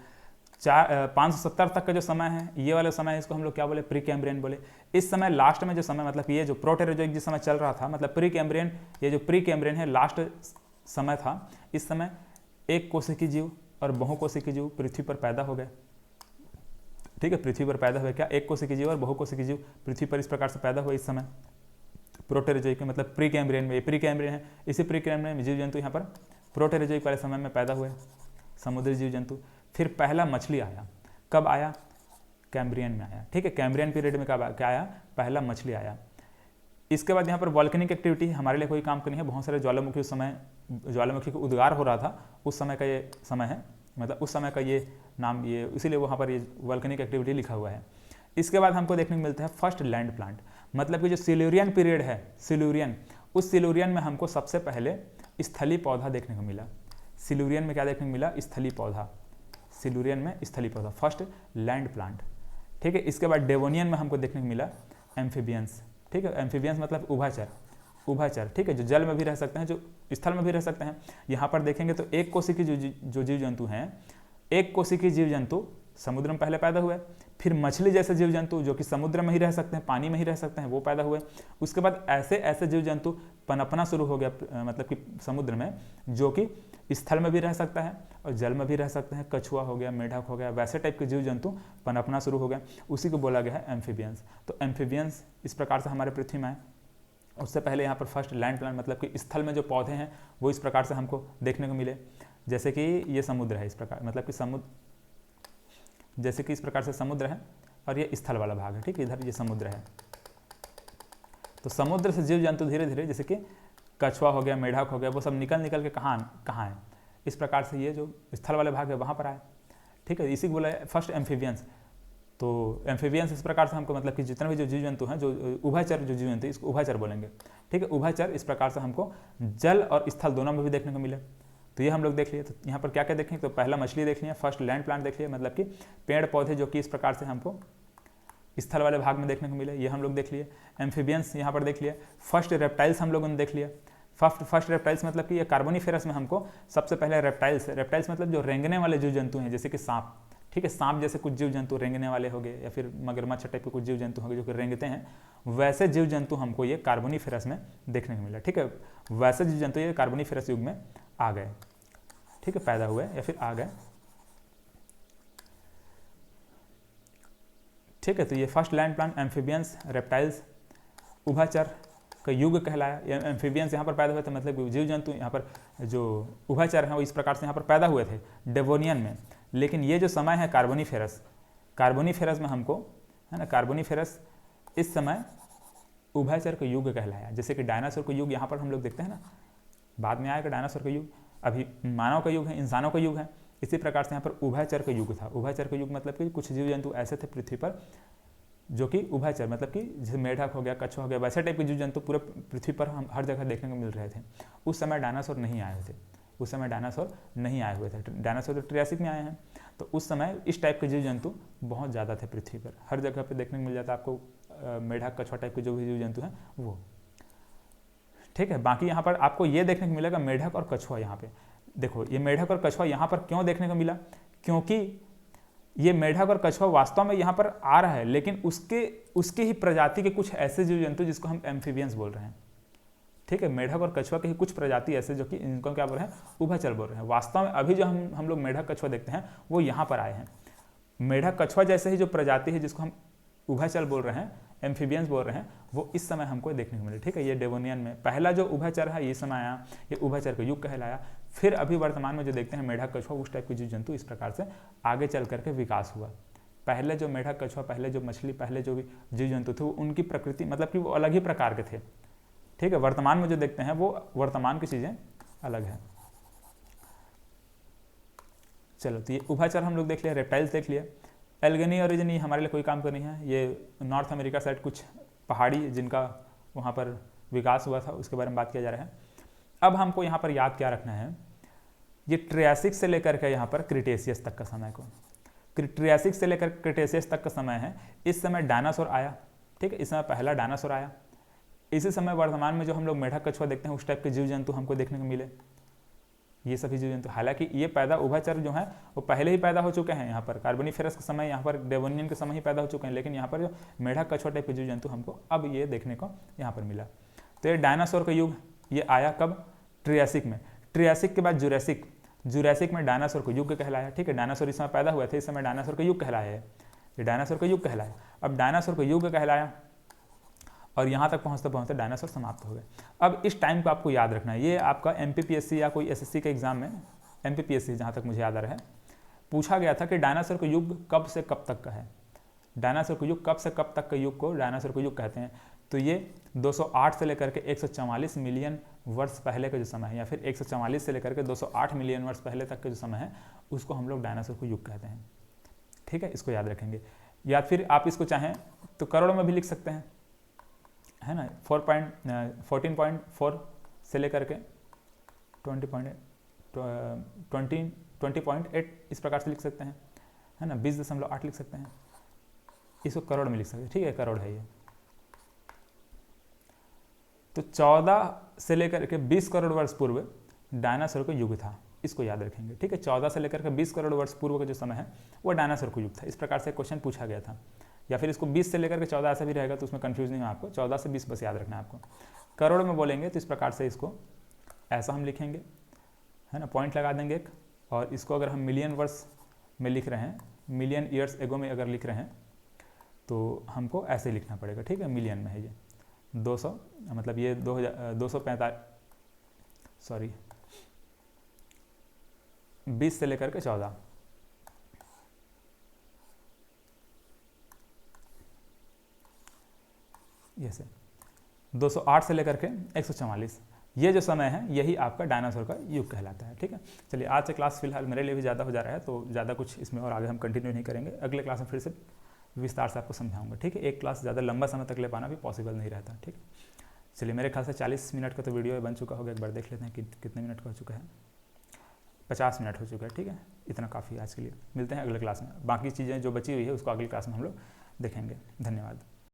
570 तक का जो समय है, ये वाला समय है, इसको हम लोग क्या बोले, प्री कैम्ब्रियन बोले। इस समय लास्ट में जो समय, मतलब ये जो प्रोटेरोजोइक जिस समय चल रहा था, मतलब प्री कैम्ब्रियन, ये जो प्री कैम्ब्रियन है लास्ट समय था। इस समय एक कोशिकीय जीव और बहुकोशिकीय जीव पृथ्वी पर पैदा हो गए। ठीक है, पृथ्वी पर पैदा हुए क्या, एक कोशिकीय जीव और बहुकोशिकीय जीव पृथ्वी पर इस प्रकार से पैदा हुए इस समय प्रोटेरोजोइक में, मतलब प्री कैम्ब्रियन में। ये प्री कैम्ब्रियन है, इसी प्री कैम्ब्रियन में जीव जंतु यहाँ पर प्रोटेरोजोइक वाले समय में पैदा हुए समुद्री जीव जंतु। फिर पहला मछली आया, कब आया, कैम्ब्रियन में आया। ठीक है, कैम्ब्रियन पीरियड में कब क्या आया, पहला मछली आया। इसके बाद यहाँ पर वॉल्केनिक एक्टिविटी हमारे लिए कोई काम का नहीं है, बहुत सारे ज्वालामुखी उस समय, ज्वालामुखी का उद्गार हो रहा था, उस समय का ये समय है, मतलब उस समय का ये नाम, ये इसीलिए वहाँ पर ये वॉल्केनिक एक्टिविटी लिखा हुआ है। इसके बाद हमको देखने को मिलता है फर्स्ट लैंड प्लांट, मतलब कि जो सिल्यूरियन पीरियड है, सिल्यूरियन, उस सिल्यूरियन में हमको सबसे पहले स्थलीय पौधा देखने को मिला। सिल्यूरियन में क्या देखने को मिला, स्थलीय पौधा, सिल्यूरियन में स्थलीय पौधा, फर्स्ट लैंड प्लांट। ठीक है, इसके बाद डेवोनियन में हमको देखने को मिला एम्फीबियंस। ठीक है, एम्फीबियंस मतलब उभयचर, उभयचर। ठीक है, जो जल में भी रह सकते हैं, जो स्थल में भी रह सकते हैं। यहाँ पर देखेंगे तो एक कोशिकीय जो जीव जंतु हैं, एक कोशिकीय जीव जंतु समुद्र में पहले पैदा हुए, फिर मछली जैसे जीव जंतु जो कि समुद्र में ही रह सकते हैं, पानी में ही रह सकते हैं, वो पैदा हुए। उसके बाद ऐसे ऐसे जीव जंतु पनपना शुरू हो गया, मतलब कि समुद्र में, जो कि स्थल में भी रह सकता है और जल में भी रह सकते हैं। कछुआ हो गया, मेढक हो गया, वैसे टाइप के जीव जंतु पनपना शुरू हो गया, उसी को बोला गया है एम्फीबियंस। तो एम्फीबियंस इस प्रकार से हमारे पृथ्वी में आए। उससे पहले यहाँ पर फर्स्ट लैंड प्लांट, मतलब कि स्थल में जो पौधे हैं वो इस प्रकार से हमको देखने को मिले। जैसे कि ये समुद्र है, इस प्रकार, मतलब कि समुद्र, जैसे कि इस प्रकार से समुद्र है और ये स्थल वाला भाग है। ठीक है, इधर ये समुद्र है, तो समुद्र से जीव जंतु धीरे धीरे, जैसे कि कछुआ हो गया, मेढक हो गया, वो सब निकल के कहाँ है, इस प्रकार से ये जो स्थल वाले भाग है वहाँ पर आए। ठीक है, इसी को बोला है फर्स्ट एम्फीबियंस। तो एम्फीबियंस इस प्रकार से हमको, मतलब कि जितने भी जो जीव जंतु हैं, जो उभयचर जो जीव जंतु, इसको उभयचर बोलेंगे। ठीक है, उभयचर इस प्रकार से हमको जल और स्थल दोनों में भी देखने को मिले। तो ये हम लोग देख लिए। तो यहाँ पर क्या क्या देखेंगे, तो पहला मछली देख लिया, फर्स्ट लैंड प्लांट देख लिया, मतलब कि पेड़ पौधे जो कि इस प्रकार से हमको स्थल वाले भाग में देखने को मिले, ये हम लोग देख लिए। एम्फीबियंस यहाँ पर देख लिया। फर्स्ट रेप्टाइल्स हम लोगों ने देख लिया। फर्स्ट रेप्टाइल्स मतलब कि ये कार्बोनिफेरस में हमको सबसे पहले रेप्टाइल्स मतलब जो रेंगने वाले जीव जंतु हैं, जैसे कि सांप। ठीक है, सांप जैसे कुछ जीव जंतु रेंगने वाले हो गए, या फिर मगरमच्छ टाइप के कुछ जीव जंतु हो गए जो कि रेंगते हैं, वैसे जीव जंतु हमको ये कार्बोनिफेरस में देखने को मिला। ठीक है, वैसे जीव जंतु ये कार्बोनिफेरस युग में आ गए। ठीक है, पैदा हुए या फिर आ गए। ठीक है, तो ये first land plant, amphibians, reptiles, उभयचर का युग कहलाया। एम्फीबियंस यहाँ पर पैदा हुए थे, मतलब जीव जंतु यहाँ पर जो उभयचर हैं वो इस प्रकार से यहाँ पर पैदा हुए थे डेवोनियन में। लेकिन ये जो समय है कार्बोनिफेरस में हमको, है ना, कार्बोनिफेरस इस समय उभयचर का युग कहलाया। जैसे कि डायनासोर का युग यहाँ पर हम लोग देखते हैं ना, बाद में आएगा डायनासोर का युग, अभी मानव का युग है, इंसानों का युग है। इसी प्रकार से यहाँ पर उभयचर का युग था। उभयचर का युग मतलब कि कुछ जीव जंतु ऐसे थे पृथ्वी पर जो कि उभयचर, मतलब कि जैसे मेढक हो गया, कछुआ हो गया, वैसे टाइप के जीव जंतु पूरे पृथ्वी पर हम हर जगह देखने को मिल रहे थे। उस समय डायनासोर नहीं आए थे, उस समय डायनासोर नहीं आए हुए थे। डायनासोर तो ट्रियासिक में आए हैं। तो उस समय इस टाइप के जीव जंतु बहुत ज़्यादा थे पृथ्वी पर, हर जगह पर देखने को मिल जाता आपको मेढक, कछुआ टाइप के जो भी जीव जंतु हैं वो। ठीक है, बाकी यहाँ पर आपको ये देखने को मिलेगा मेढक और कछुआ। यहाँ पे देखो, ये मेढक और कछुआ यहाँ पर क्यों देखने को मिला, क्योंकि ये मेढक और कछुआ वास्तव में यहाँ पर आ रहा है, लेकिन उसके ही प्रजाति के कुछ ऐसे जीव जंतु जिसको हम एम्फीबियंस बोल रहे हैं। ठीक है, मेढक और कछुआ की कुछ प्रजाति ऐसे जो कि इनको क्या बोल रहे हैं, उभयचर बोल रहे हैं। वास्तव में अभी जो हम लोग मेढक कछुआ देखते हैं वो यहाँ पर आए हैं। मेढक कछुआ जैसे ही जो प्रजाति है जिसको हम उभयचर बोल रहे हैं, एम्फीबियंस बोल रहे हैं, वो इस समय हमको देखने को मिले। ठीक है, ये डेवोनियन में पहला जो उभयचर है ये समय आया, ये उभयचर का युग कहलाया। फिर अभी वर्तमान में जो देखते हैं मेढक कछुआ, उस टाइप के जीव जंतु इस प्रकार से आगे चल करके विकास हुआ। पहले जो मेढक कछुआ, पहले जो मछली, पहले जो भी जीव जंतु थे, उनकी प्रकृति मतलब कि वो अलग ही प्रकार के थे। ठीक है, वर्तमान में जो देखते हैं वो वर्तमान की चीज़ें अलग है। चलो, तो ये उभयचर हम लोग देख लिया, रेप्टाइल्स देख लिया। एल्गनी ओरिजिन ये हमारे लिए कोई काम का नहीं है, ये नॉर्थ अमेरिका साइड कुछ पहाड़ी जिनका वहाँ पर विकास हुआ था उसके बारे में बात किया जा रहा है। अब हमको यहाँ पर याद क्या रखना है, ये ट्रियासिक से लेकर के यहाँ पर क्रिटेशियस तक का समय को, ट्रियासिक से लेकर क्रिटेशियस तक का समय है। इस समय डायनासोर आया, ठीक है, इस समय पहला डायनासोर आया। इसी समय वर्तमान में जो हम लोग मेढक कछुआ देखते हैं उस टाइप के जीव जंतु हमको देखने को मिले, ये सभी जीव जंतु। हालांकि ये पैदा उभयचर जो है वो पहले ही पैदा हो चुके हैं, यहाँ पर कार्बोनिफेरस के समय, यहाँ पर डेवोनियन के समय ही पैदा हो चुके हैं, लेकिन यहाँ पर जो मेढक कछुआ टाइप के जीव जंतु हमको अब ये देखने को यहाँ पर मिला। तो ये डायनासोर का युग ये आया कब, ट्रियासिक में। ट्रियासिक के बाद जुरासिक, जुरासिक में डायनासोर का युग कहलाया, ठीक है, डायनासोर इस समय पैदा हुआ था, इस समय डायनासोर का युग कहलाया है, ये डायनासोर का युग कहलाया। अब डायनासोर का युग कहलाया और यहाँ तक पहुँचते पहुँचते डायनासोर समाप्त हो गए। अब इस टाइम को आपको याद रखना है, ये आपका एमपीपीएससी या कोई एसएससी के एग्जाम में, एमपीपीएससी जहाँ तक मुझे याद आ रहा है, पूछा गया था कि डायनासोर का युग कब से कब तक का है, डायनासोर का युग कब से कब तक का युग को डायनासोर का युग कहते हैं। तो ये 208 से लेकर के 144 मिलियन वर्ष पहले का जो समय है, या फिर 144 से लेकर के 208 मिलियन वर्ष पहले तक का जो समय है, उसको हम लोग डायनासोर को युग कहते हैं, ठीक है, इसको याद रखेंगे। या फिर आप इसको चाहें तो करोड़ों में भी लिख सकते हैं, है ना, 14.4 से लेकर के 20.8 इस प्रकार से लिख सकते हैं, है ना, 20.8 लिख सकते हैं, इसको करोड़ में लिख सकते हैं, ठीक है, करोड़ है ये। तो 14 से लेकर के 20 करोड़ वर्ष पूर्व डायनासोर का युग था, इसको याद रखेंगे, ठीक है। 14 से लेकर के 20 करोड़ वर्ष पूर्व का जो समय है वो डायनासोर का युग था, इस प्रकार से क्वेश्चन पूछा गया था। या फिर इसको 20 से लेकर के 14 ऐसा भी रहेगा तो उसमें कंफ्यूज नहीं हो आपको, 14 से 20 बस याद रखना है आपको। करोड़ में बोलेंगे तो इस प्रकार से इसको ऐसा हम लिखेंगे, है ना, पॉइंट लगा देंगे एक, और इसको अगर हम मिलियन वर्ष में लिख रहे हैं, मिलियन ईयर्स एगो में अगर लिख रहे हैं तो हमको ऐसे ही लिखना पड़ेगा, ठीक है, मिलियन में है ये 200, मतलब ये 245, सॉरी 20 से लेकर के 14, ये से 208 से लेकर के 144, ये जो समय है यही आपका डायनासोर का युग कहलाता है, ठीक है। चलिए, आज से क्लास फिलहाल मेरे लिए भी ज़्यादा हो जा रहा है, तो ज़्यादा कुछ इसमें और आगे हम कंटिन्यू नहीं करेंगे, अगले क्लास में फिर से विस्तार से आपको समझाऊंगा, ठीक है। एक क्लास ज़्यादा लंबा समय तक ले पाना भी पॉसिबल नहीं रहता, ठीक है। चलिए, मेरे ख्याल से 40 मिनट का तो वीडियो बन चुका होगा, एक बार देख लेते हैं कि कितने मिनट का हो चुका है, 50 मिनट हो चुका है, ठीक है, इतना काफ़ी आज के लिए। मिलते हैं अगले क्लास में, बाकी चीज़ें जो बची हुई है उसको अगली क्लास में हम लोग देखेंगे। धन्यवाद।